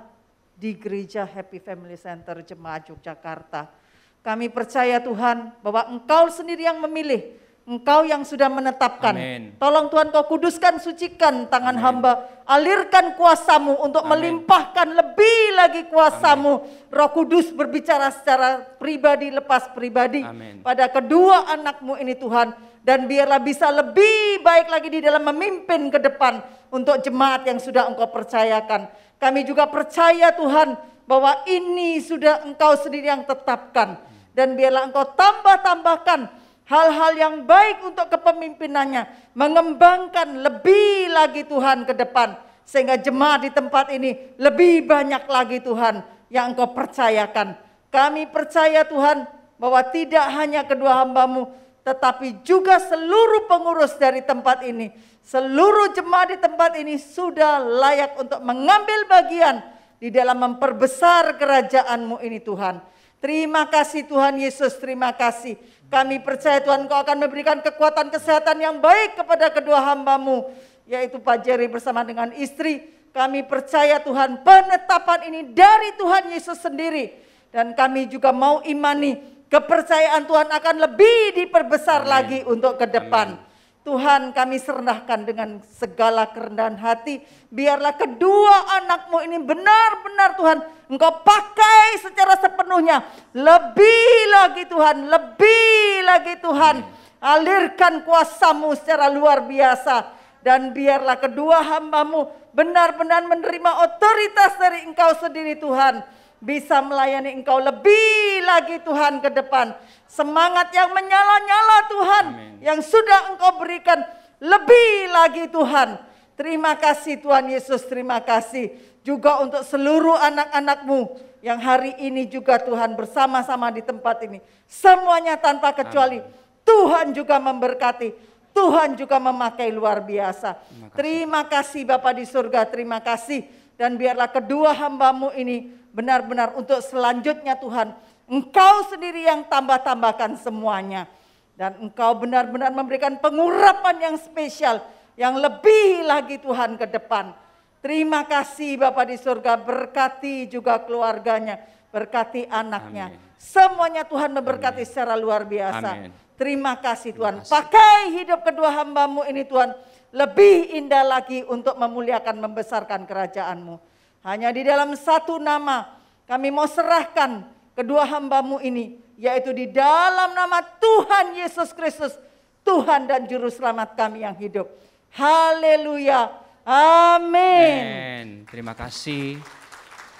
di Gereja Happy Family Center Jemaat Yogyakarta. Kami percaya Tuhan bahwa Engkau sendiri yang memilih, Engkau yang sudah menetapkan. Amin. Tolong Tuhan Kau kuduskan, sucikan tangan hamba, alirkan kuasa-Mu untuk melimpahkan lebih lagi kuasa-Mu. Roh Kudus berbicara secara pribadi, lepas pribadi pada kedua anak-Mu ini Tuhan. Dan biarlah bisa lebih baik lagi di dalam memimpin ke depan untuk jemaat yang sudah Engkau percayakan. Kami juga percaya Tuhan bahwa ini sudah Engkau sendiri yang tetapkan. Dan biarlah Engkau tambah-tambahkan hal-hal yang baik untuk kepemimpinannya. Mengembangkan lebih lagi Tuhan ke depan. Sehingga jemaat di tempat ini lebih banyak lagi Tuhan yang Engkau percayakan. Kami percaya Tuhan bahwa tidak hanya kedua hamba-Mu, tetapi juga seluruh pengurus dari tempat ini, seluruh jemaat di tempat ini sudah layak untuk mengambil bagian di dalam memperbesar kerajaan-Mu ini Tuhan. Terima kasih Tuhan Yesus, terima kasih. Kami percaya Tuhan Engkau akan memberikan kekuatan kesehatan yang baik kepada kedua hamba-Mu, yaitu Pak Jerry bersama dengan istri. Kami percaya Tuhan penetapan ini dari Tuhan Yesus sendiri. Dan kami juga mau imani kepercayaan Tuhan akan lebih diperbesar lagi untuk ke depan. Tuhan, kami serahkan dengan segala kerendahan hati. Biarlah kedua anak-Mu ini benar-benar Tuhan Engkau pakai secara sepenuhnya. Lebih lagi Tuhan, lebih lagi Tuhan. Alirkan kuasa-Mu secara luar biasa. Dan biarlah kedua hamba-Mu benar-benar menerima otoritas dari Engkau sendiri Tuhan. Bisa melayani Engkau lebih lagi Tuhan ke depan. Semangat yang menyala-nyala Tuhan. Amin. Yang sudah Engkau berikan lebih lagi Tuhan. Terima kasih Tuhan Yesus, terima kasih. Juga untuk seluruh anak-anak-Mu yang hari ini juga Tuhan bersama-sama di tempat ini. Semuanya tanpa kecuali. Amin. Tuhan juga memberkati. Tuhan juga memakai luar biasa. Terima kasih Bapa di surga, terima kasih. Dan biarlah kedua hamba-Mu ini benar-benar untuk selanjutnya Tuhan, Engkau sendiri yang tambah-tambahkan semuanya. Dan Engkau benar-benar memberikan pengurapan yang spesial, yang lebih lagi Tuhan ke depan. Terima kasih Bapa di surga, berkati juga keluarganya, berkati anaknya. Amin. Semuanya Tuhan memberkati secara luar biasa. Amin. Terima kasih Tuhan, pakai hidup kedua hamba-Mu ini Tuhan, lebih indah lagi untuk memuliakan, membesarkan kerajaan-Mu. Hanya di dalam satu nama kami mau serahkan kedua hamba-Mu ini, yaitu di dalam nama Tuhan Yesus Kristus, Tuhan dan Juru Selamat kami yang hidup. Haleluya, amin. Amin. Terima kasih.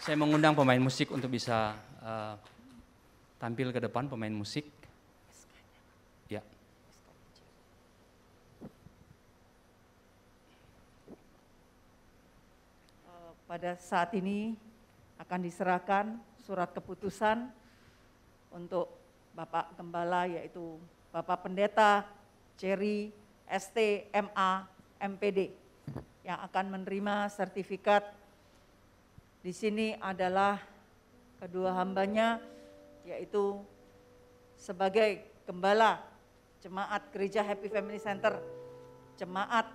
Saya mengundang pemain musik untuk bisa tampil ke depan, pemain musik. Ya. Pada saat ini akan diserahkan surat keputusan untuk Bapak Gembala, yaitu Bapak Pendeta Jerry ST MA MPD, yang akan menerima sertifikat. Di sini adalah kedua hambanya, yaitu sebagai Gembala Jemaat Gereja Happy Family Center Jemaat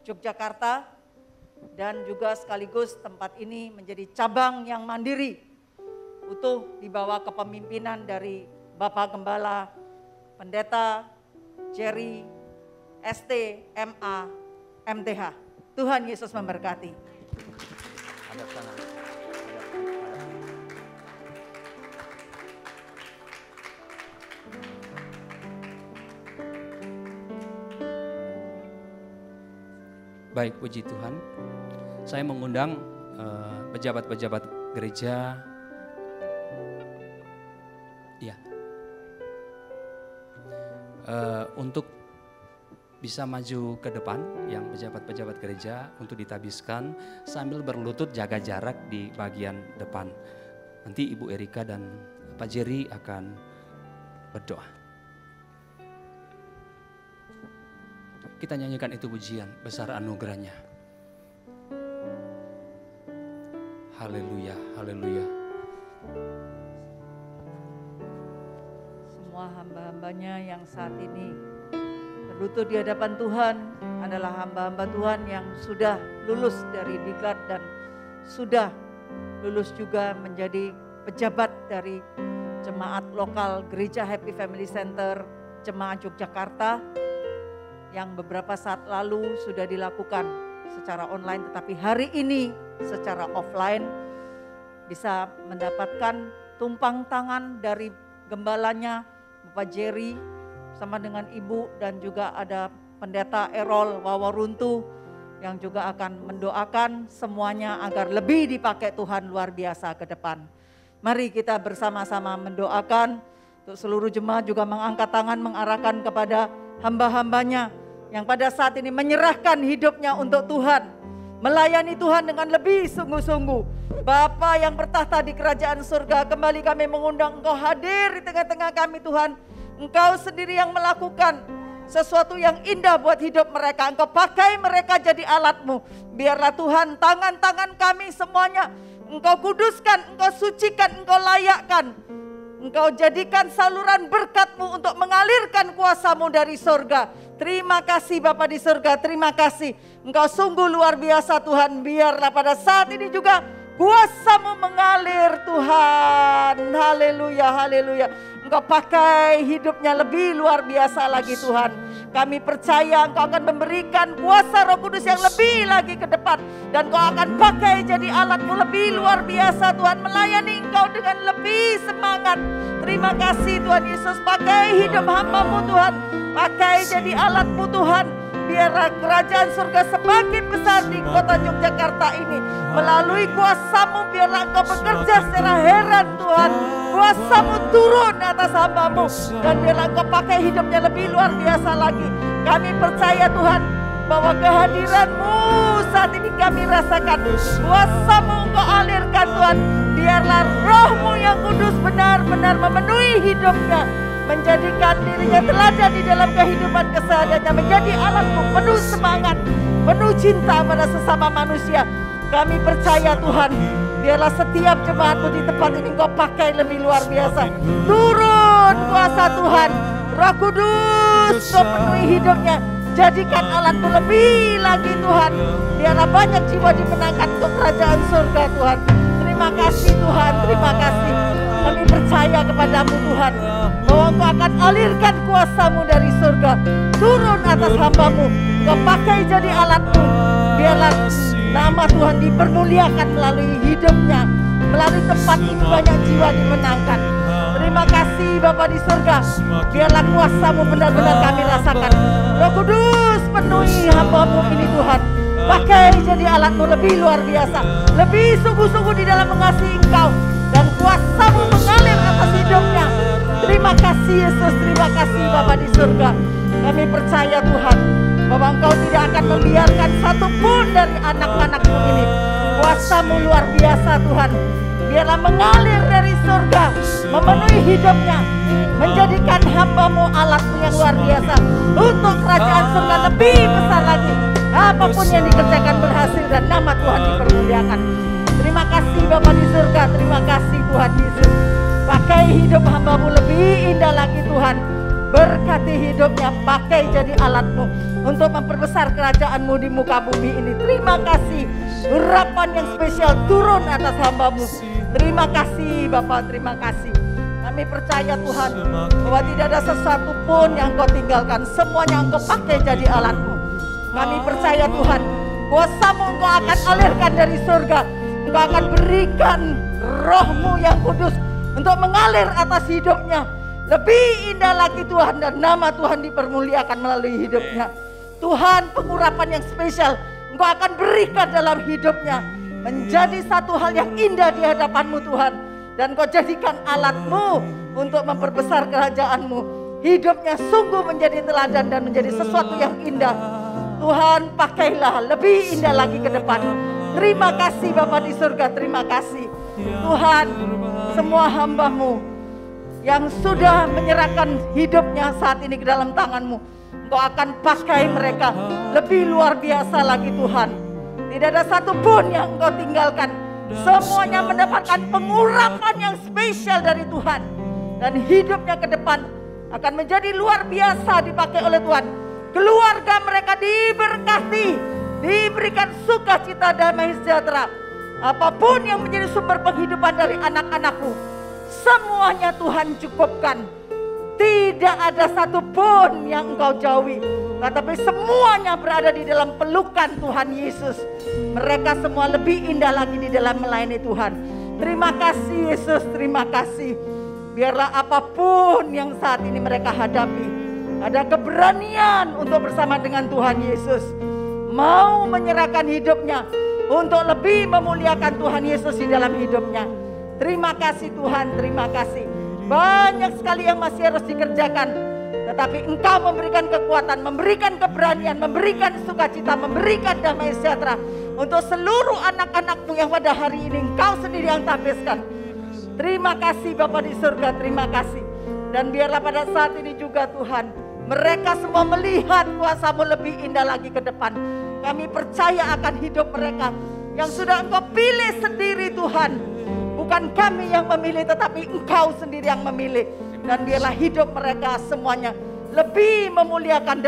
Yogyakarta, dan juga sekaligus tempat ini menjadi cabang yang mandiri, utuh di bawah kepemimpinan dari Bapak Gembala Pendeta Jerry ST MA MTH. Tuhan Yesus memberkati. Baik, puji Tuhan. Saya mengundang pejabat-pejabat gereja, ya, untuk bisa maju ke depan, yang pejabat-pejabat gereja untuk ditabiskan sambil berlutut jaga jarak di bagian depan. Nanti Ibu Erika dan Pak Jerry akan berdoa. Kita nyanyikan itu pujian, besar anugerahnya. Haleluya, haleluya. Semua hamba-hambanya yang saat ini berlutut di hadapan Tuhan adalah hamba-hamba Tuhan yang sudah lulus dari diklat dan sudah lulus juga menjadi pejabat dari jemaat lokal Gereja Happy Family Center Jemaat Yogyakarta, yang beberapa saat lalu sudah dilakukan secara online, tetapi hari ini secara offline bisa mendapatkan tumpang tangan dari gembalanya Bapak Jerry sama dengan Ibu, dan juga ada Pendeta Erol Wawaruntu yang juga akan mendoakan semuanya agar lebih dipakai Tuhan luar biasa ke depan. Mari kita bersama-sama mendoakan untuk seluruh jemaat, juga mengangkat tangan mengarahkan kepada hamba-hambanya yang pada saat ini menyerahkan hidupnya untuk Tuhan, melayani Tuhan dengan lebih sungguh-sungguh. Bapa yang bertahta di kerajaan surga, kembali kami mengundang Engkau hadir di tengah-tengah kami Tuhan. Engkau sendiri yang melakukan sesuatu yang indah buat hidup mereka. Engkau pakai mereka jadi alat-Mu. Biarlah Tuhan tangan-tangan kami semuanya Engkau kuduskan, Engkau sucikan, Engkau layakkan Engkau jadikan saluran berkat-Mu untuk mengalirkan kuasa-Mu dari surga. Terima kasih Bapa di surga, terima kasih. Engkau sungguh luar biasa Tuhan. Biarlah pada saat ini juga kuasa-Mu mengalir Tuhan. Haleluya, haleluya. Engkau pakai hidupnya lebih luar biasa lagi Tuhan. Kami percaya Engkau akan memberikan kuasa Roh Kudus yang lebih lagi ke depan. Dan Engkau akan pakai jadi alat-Mu lebih luar biasa Tuhan. Melayani Engkau dengan lebih semangat. Terima kasih Tuhan Yesus, pakai hidup hamba-Mu Tuhan. Pakai jadi alat-Mu Tuhan. Biarlah kerajaan surga semakin besar di kota Yogyakarta ini. Melalui kuasa-Mu biarlah Engkau bekerja secara heran Tuhan. Kuasa-Mu turun atas hamba-Mu. Dan biarlah Engkau pakai hidupnya lebih luar biasa lagi. Kami percaya Tuhan bahwa kehadiran-Mu saat ini kami rasakan. Kuasa-Mu Engkau alirkan Tuhan. Biarlah Roh-Mu yang kudus benar-benar memenuhi hidupnya. Menjadikan dirinya teladan di dalam kehidupan kesehariannya. Menjadi alat-Mu penuh semangat, penuh cinta pada sesama manusia. Kami percaya Tuhan, biarlah setiap jemaat-Mu di tempat ini Engkau pakai lebih luar biasa. Turun kuasa Tuhan, Roh Kudus Kau penuhi hidupnya. Jadikan alat-Mu lebih lagi Tuhan. Biarlah banyak jiwa dimenangkan untuk kerajaan surga Tuhan. Terima kasih Tuhan, terima kasih. Kami percaya kepada-Mu Tuhan, bahwa Engkau akan alirkan kuasa-Mu dari surga. Turun atas hamba-Mu, Kau pakai jadi alat-Mu. Biarlah nama Tuhan dipermuliakan melalui hidupnya. Melalui tempat ini banyak jiwa dimenangkan. Terima kasih Bapa di surga. Biarlah kuasa-Mu benar-benar kami rasakan. Roh Kudus penuhi hamba-Mu ini Tuhan. Pakai jadi alat-Mu lebih luar biasa. Lebih sungguh-sungguh di dalam mengasihi Engkau. Dan kuasa-Mu mengalir atas hidupnya. Terima kasih Yesus, terima kasih Bapa di surga. Kami percaya Tuhan, bahwa Engkau tidak akan membiarkan satupun dari anak-anak-Mu ini. Kuasa-Mu luar biasa Tuhan. Biarlah mengalir dari surga, memenuhi hidupnya. Menjadikan hamba-Mu alat-Mu yang luar biasa. Untuk kerajaan surga lebih besar lagi. Apapun yang dikerjakan berhasil dan nama Tuhan dipermuliakan. Terima kasih Bapa di surga, terima kasih Tuhan Yesus. Pakai hidup hamba-Mu lebih indah lagi Tuhan. Berkati hidupnya, pakai jadi alat-Mu untuk memperbesar kerajaan-Mu di muka bumi ini. Terima kasih, urapan yang spesial turun atas hamba-Mu. Terima kasih Bapa, terima kasih. Kami percaya Tuhan, bahwa tidak ada sesuatu pun yang Engkau tinggalkan. Semuanya Engkau pakai jadi alat-Mu. Kami percaya Tuhan, kuasa-Mu Engkau akan alirkan dari surga. Engkau akan berikan Roh-Mu yang kudus untuk mengalir atas hidupnya. Lebih indah lagi Tuhan, dan nama Tuhan dipermuliakan melalui hidupnya. Tuhan, pengurapan yang spesial Engkau akan berikan dalam hidupnya. Menjadi satu hal yang indah di hadapan-Mu Tuhan. Dan Engkau jadikan alat-Mu untuk memperbesar kerajaan-Mu. Hidupnya sungguh menjadi teladan dan menjadi sesuatu yang indah. Tuhan, pakailah lebih indah lagi ke depan. Terima kasih Bapa di surga, terima kasih. Tuhan, semua hamba-Mu yang sudah menyerahkan hidupnya saat ini ke dalam tangan-Mu, Engkau akan pakai mereka lebih luar biasa lagi Tuhan. Tidak ada satupun yang Engkau tinggalkan. Semuanya mendapatkan pengurapan yang spesial dari Tuhan. Dan hidupnya ke depan akan menjadi luar biasa dipakai oleh Tuhan. Keluarga mereka diberkati, diberikan sukacita, damai sejahtera. Apapun yang menjadi sumber penghidupan dari anak-anak-Mu, semuanya Tuhan cukupkan. Tidak ada satupun yang Engkau jauhi, tetapi semuanya berada di dalam pelukan Tuhan Yesus. Mereka semua lebih indah lagi di dalam melayani Tuhan. Terima kasih Yesus, terima kasih. Biarlah apapun yang saat ini mereka hadapi, ada keberanian untuk bersama dengan Tuhan Yesus. Mau menyerahkan hidupnya untuk lebih memuliakan Tuhan Yesus di dalam hidupnya. Terima kasih Tuhan, terima kasih. Banyak sekali yang masih harus dikerjakan. Tetapi Engkau memberikan kekuatan, memberikan keberanian, memberikan sukacita, memberikan damai sejahtera. Untuk seluruh anak-anak-Mu yang pada hari ini Engkau sendiri yang tabiskan. Terima kasih Bapa di surga, terima kasih. Dan biarlah pada saat ini juga Tuhan, mereka semua melihat kuasa-Mu lebih indah lagi ke depan. Kami percaya akan hidup mereka yang sudah Engkau pilih sendiri Tuhan. Bukan kami yang memilih, tetapi Engkau sendiri yang memilih. Dan biarlah hidup mereka semuanya lebih memuliakan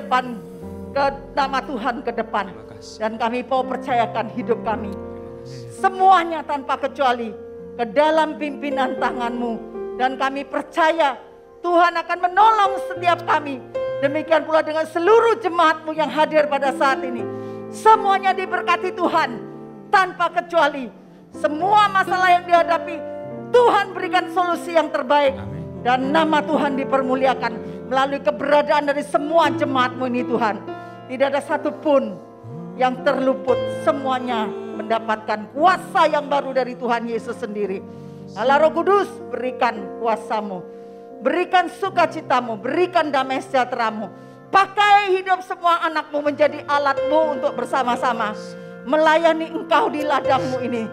ke nama Tuhan ke depan. Dan kami mau percayakan hidup kami semuanya tanpa kecuali ke dalam pimpinan tangan-Mu. Dan kami percaya Tuhan akan menolong setiap kami. Demikian pula dengan seluruh jemaat-Mu yang hadir pada saat ini. Semuanya diberkati Tuhan tanpa kecuali. Semua masalah yang dihadapi, Tuhan berikan solusi yang terbaik. Dan nama Tuhan dipermuliakan melalui keberadaan dari semua jemaat-Mu ini Tuhan. Tidak ada satupun yang terluput. Semuanya mendapatkan kuasa yang baru dari Tuhan Yesus sendiri. Allah Roh Kudus, berikan kuasa-Mu, berikan sukacita-Mu, berikan damai sejahtera-Mu. Pakai hidup semua anak-Mu menjadi alat-Mu untuk bersama-sama melayani Engkau di ladang-Mu ini.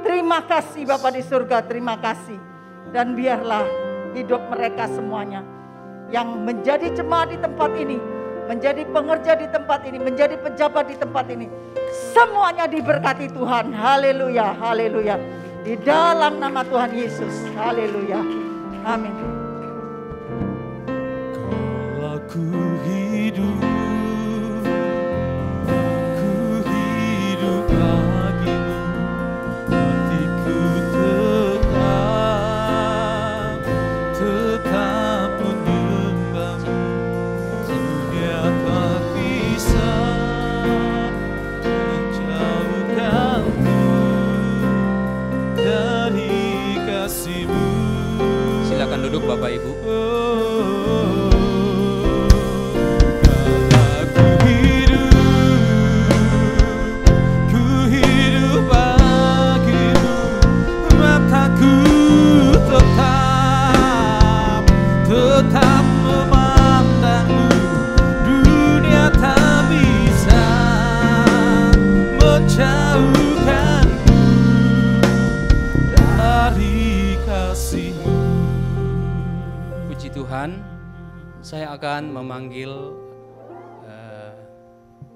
Terima kasih Bapa di surga, terima kasih. Dan biarlah hidup mereka semuanya yang menjadi jemaat di tempat ini, menjadi pengerja di tempat ini, menjadi pejabat di tempat ini, semuanya diberkati Tuhan. Haleluya, haleluya. Di dalam nama Tuhan Yesus. Haleluya. Amin. Kalau ku hidup bagimu, hatiku tetap menyembahmu. Dunia tak bisa menjauhkanku dari kasih-Mu. Silakan duduk Bapak Ibu. Tetap memandangmu, dunia tak bisa menjauhkanku dari kasih-Mu. Puji Tuhan, saya akan memanggil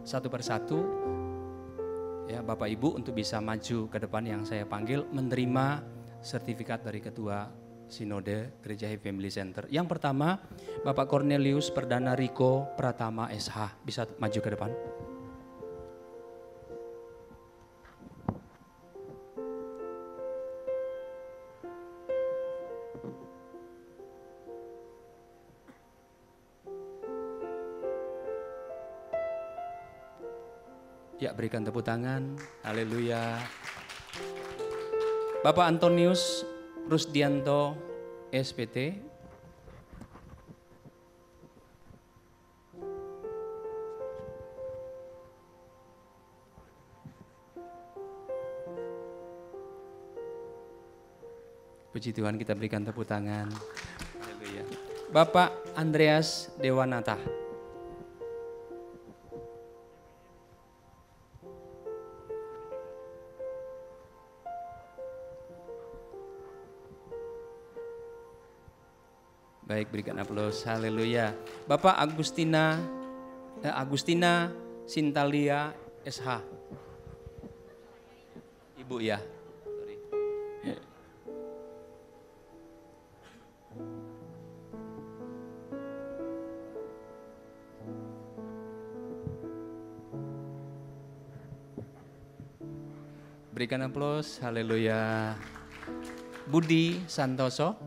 satu persatu ya Bapak Ibu untuk bisa maju ke depan yang saya panggil menerima sertifikat dari Ketua Sinode Gereja Happy Family Center. Yang pertama, Bapak Cornelius Perdana Riko Pratama SH. Bisa maju ke depan. Ya, berikan tepuk tangan. Haleluya. Bapak Antonius Rusdianto SPT. Puji Tuhan, kita berikan tepuk tangan. Haleluya. Bapak Andreas Dewanata. Baik, berikan aplaus. Haleluya. Bapak Agustina Sintalia SH. Ibu ya. Sorry. Berikan aplaus. Haleluya. Budi Santoso.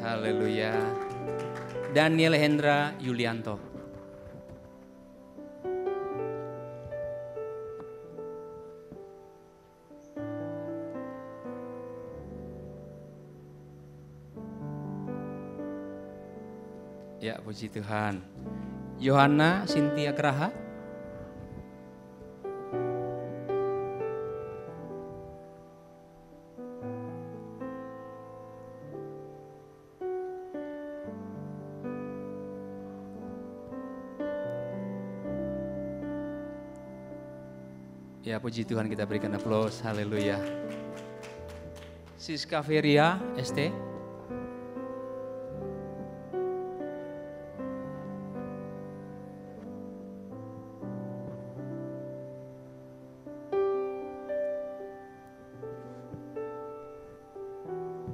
Haleluya. Daniel Hendra Yulianto. Ya, puji Tuhan. Yohana Sintia Keraha. Ya, puji Tuhan, kita berikan aplaus. Haleluya. Siska Feria, ST.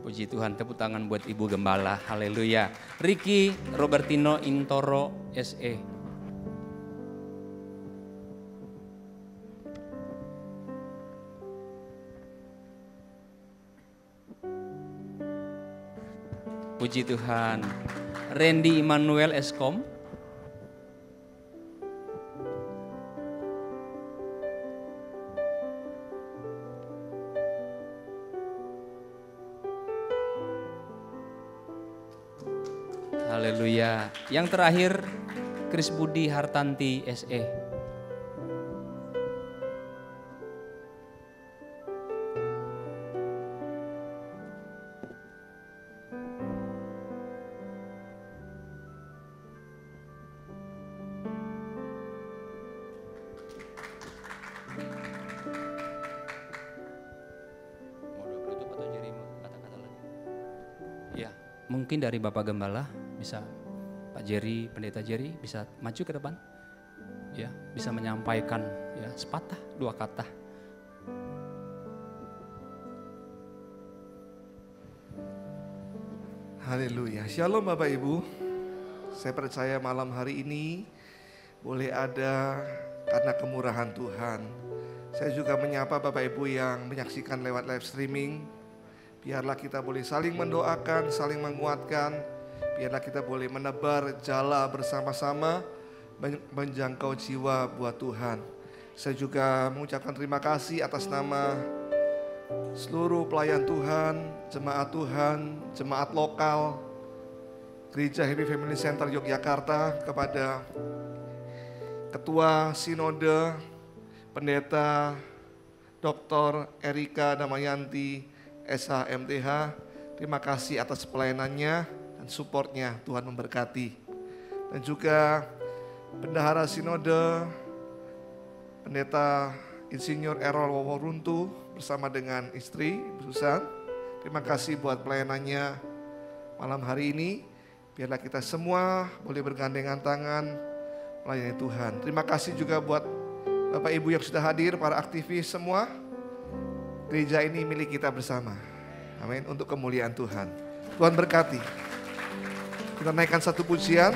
Puji Tuhan, tepuk tangan buat Ibu Gembala, haleluya. Ricky Robertino Intoro, SE. Puji Tuhan. Randy Immanuel Eskom. Haleluya. Yang terakhir Kris Budi Hartanti SE. Mungkin dari Bapak Gembala bisa, Pak Jerry, Pendeta Jerry bisa maju ke depan, ya, bisa menyampaikan ya sepatah dua kata. Haleluya, Shalom Bapak Ibu. Saya percaya malam hari ini boleh ada karena kemurahan Tuhan. Saya juga menyapa Bapak Ibu yang menyaksikan lewat live streaming. Biarlah kita boleh saling mendoakan, saling menguatkan. Biarlah kita boleh menebar jala bersama-sama, menjangkau jiwa buat Tuhan. Saya juga mengucapkan terima kasih atas nama seluruh pelayan Tuhan, jemaat lokal, Gereja Happy Family Center Yogyakarta, kepada Ketua Sinode, Pendeta Dr. Erika Damayanti, SHMTH, terima kasih atas pelayanannya dan supportnya, Tuhan memberkati. Dan juga Bendahara Sinode, Pendeta Insinyur Errol Woworuntu bersama dengan istri Susan, terima kasih buat pelayanannya malam hari ini. Biarlah kita semua boleh bergandengan tangan melayani Tuhan. Terima kasih juga buat Bapak Ibu yang sudah hadir, para aktivis semua. Gereja ini milik kita bersama. Amin, untuk kemuliaan Tuhan. Tuhan berkati. Kita naikkan satu pujian.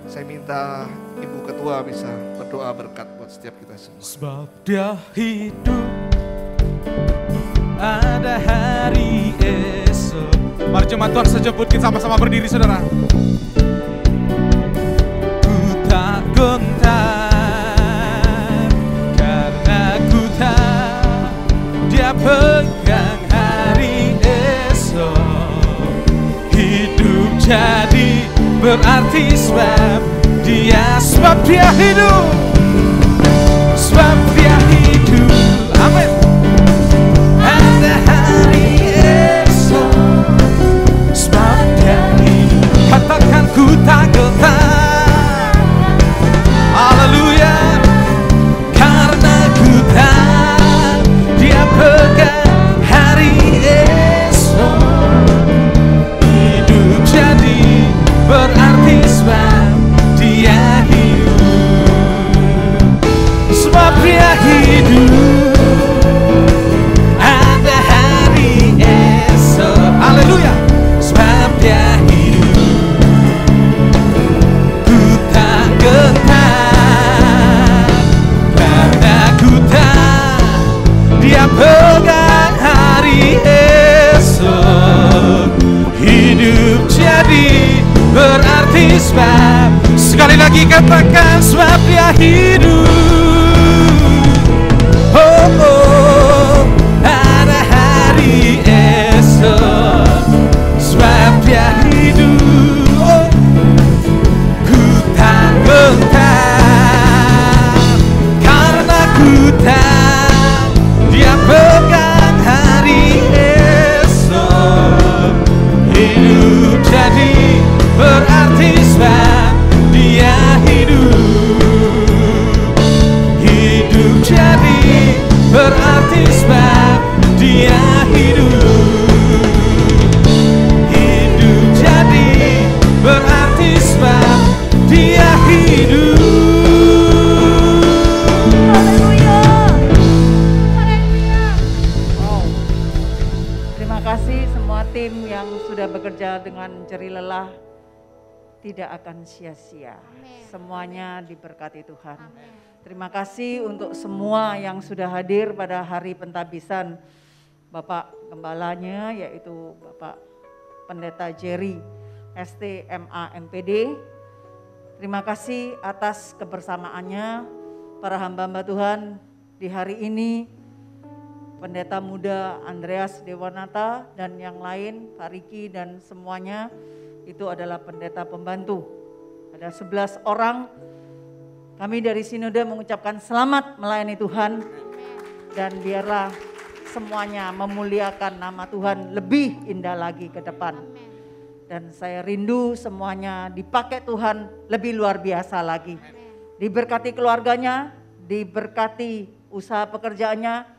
Saya minta Ibu Ketua bisa berdoa berkat buat setiap kita semua. Sebab Dia hidup, ada hari esok. Mari jemaat Tuhan sejemput kita sama-sama berdiri, saudara. Ku tak gentar, karena ku tahu Dia pegang hari esok. Hidup jadi berarti sebab Dia hidup. Sebab Dia hidup, amin. Ada hari esok, sebab Dia hidup. Katakan ku tak gentar, haleluya, karena ku tahu Dia pegang hari esok. Hidup jadi berarti sebab Dia hidup. Sebab Dia hidup, ada hari esok, haleluya. Sebab Dia hidup, ku tak gentar, karena ku tahu Dia pegang hari esok. Hidup jadi berarti sebab, sekali lagi katakan, sebab Dia hidup. Oh, oh, ada hari esok, sebab Dia hidup. Oh, ku tak gentar, karena ku tahu Dia pegang hari esok. Hidup jadi berarti sebab Dia hidup. tim yang sudah bekerja dengan jerih lelah tidak akan sia-sia. Semuanya diberkati Tuhan. Terima kasih untuk semua yang sudah hadir pada hari pentabisan Bapak Gembalanya, yaitu Bapak Pendeta Jerry STMA MPD. Terima kasih atas kebersamaannya para hamba-hamba Tuhan di hari ini. Pendeta muda Andreas Dewanata dan yang lain, Pak Riki dan semuanya itu adalah pendeta pembantu. Ada 11 orang. Kami dari Sinode mengucapkan selamat melayani Tuhan dan biarlah semuanya memuliakan nama Tuhan lebih indah lagi ke depan. Dan saya rindu semuanya dipakai Tuhan lebih luar biasa lagi. Diberkati keluarganya, diberkati usaha pekerjaannya,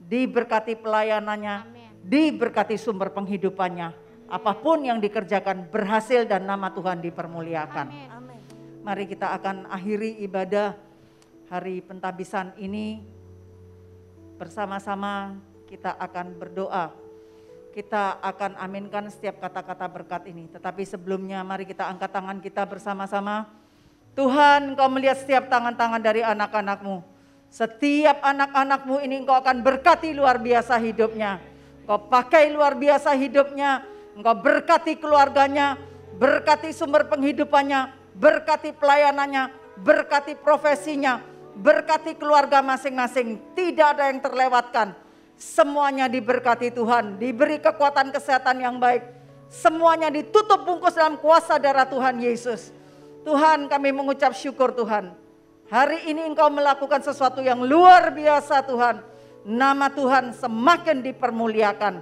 diberkati pelayanannya, diberkati sumber penghidupannya. Apapun yang dikerjakan berhasil dan nama Tuhan dipermuliakan. Mari kita akan akhiri ibadah hari pentabisan ini. Bersama-sama kita akan berdoa. Kita akan aminkan setiap kata-kata berkat ini. Tetapi sebelumnya mari kita angkat tangan kita bersama-sama. Tuhan, Engkau melihat setiap tangan-tangan dari anak-anak-Mu. Setiap anak-anak-Mu ini Engkau akan berkati luar biasa hidupnya. Engkau pakai luar biasa hidupnya. Engkau berkati keluarganya, berkati sumber penghidupannya, berkati pelayanannya, berkati profesinya, berkati keluarga masing-masing. Tidak ada yang terlewatkan. Semuanya diberkati Tuhan, diberi kekuatan kesehatan yang baik. Semuanya ditutup bungkus dalam kuasa darah Tuhan Yesus. Tuhan, kami mengucap syukur Tuhan. Hari ini Engkau melakukan sesuatu yang luar biasa Tuhan. Nama Tuhan semakin dipermuliakan.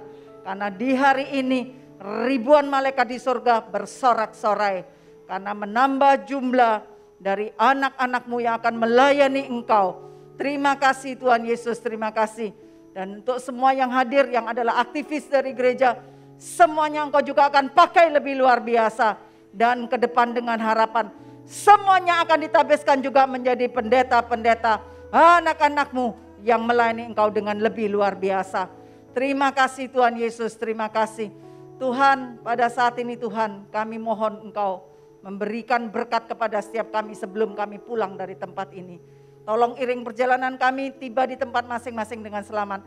Karena di hari ini ribuan malaikat di surga bersorak-sorai. Karena menambah jumlah dari anak-anak-Mu yang akan melayani Engkau. Terima kasih Tuhan Yesus, terima kasih. Dan untuk semua yang hadir yang adalah aktivis dari gereja. Semuanya Engkau juga akan pakai lebih luar biasa. Dan ke depan dengan harapan. Semuanya akan ditabiskan juga menjadi pendeta-pendeta anak-anak-Mu yang melayani Engkau dengan lebih luar biasa. Terima kasih Tuhan Yesus, terima kasih. Tuhan, pada saat ini Tuhan, kami mohon Engkau memberikan berkat kepada setiap kami sebelum kami pulang dari tempat ini. Tolong iring perjalanan kami tiba di tempat masing-masing dengan selamat.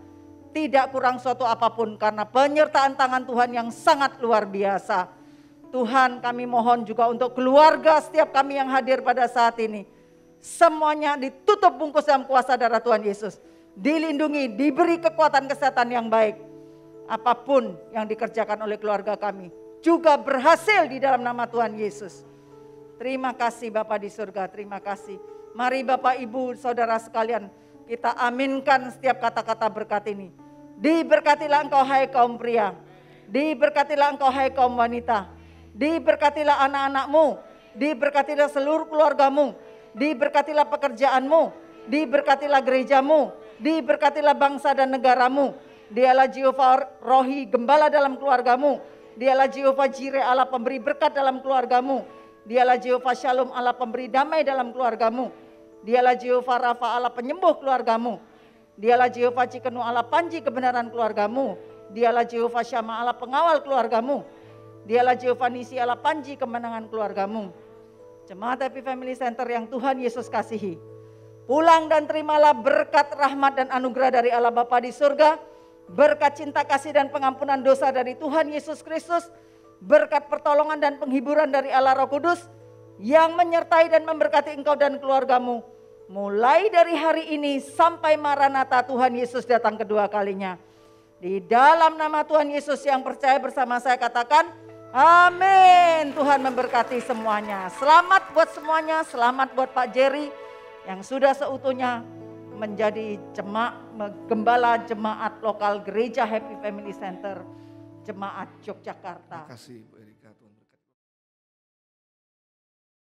Tidak kurang suatu apapun karena penyertaan tangan Tuhan yang sangat luar biasa. Tuhan, kami mohon juga untuk keluarga setiap kami yang hadir pada saat ini. Semuanya ditutup bungkus dalam kuasa darah Tuhan Yesus. Dilindungi, diberi kekuatan kesehatan yang baik. Apapun yang dikerjakan oleh keluarga kami juga berhasil di dalam nama Tuhan Yesus. Terima kasih Bapa di surga, terima kasih. Mari Bapak Ibu Saudara sekalian, kita aminkan setiap kata-kata berkat ini. Diberkatilah engkau hai kaum pria. Diberkatilah engkau hai kaum wanita. Diberkatilah anak-anak-Mu, diberkatilah seluruh keluarga-Mu, diberkatilah pekerjaan-Mu, diberkatilah gereja-Mu, diberkatilah bangsa dan negara-Mu. Dialah Jehovah Rohi Gembala dalam keluarga-Mu, dialah Jehovah Jireh Allah pemberi berkat dalam keluarga-Mu, dialah Jehovah Shalom Allah pemberi damai dalam keluarga-Mu, dialah Jehovah Rafa Allah penyembuh keluarga-Mu, dialah Jehovah Cikenu Allah panji kebenaran keluarga-Mu, dialah Jehovah Syama Allah pengawal keluarga-Mu. Dialah Jehovah Nisi Allah panji kemenangan keluarga-Mu. Jemaat Happy Family Center yang Tuhan Yesus kasihi. Pulang dan terimalah berkat rahmat dan anugerah dari Allah Bapa di surga. Berkat cinta kasih dan pengampunan dosa dari Tuhan Yesus Kristus. Berkat pertolongan dan penghiburan dari Allah Roh Kudus. Yang menyertai dan memberkati engkau dan keluarga-Mu. Mulai dari hari ini sampai Maranatha Tuhan Yesus datang kedua kalinya. Di dalam nama Tuhan Yesus yang percaya bersama saya katakan, amin. Tuhan memberkati semuanya. Selamat buat semuanya, selamat buat Pak Jerry yang sudah seutuhnya menjadi gembala jemaat lokal gereja Happy Family Center, jemaat Yogyakarta. Terima kasih Bu Eri.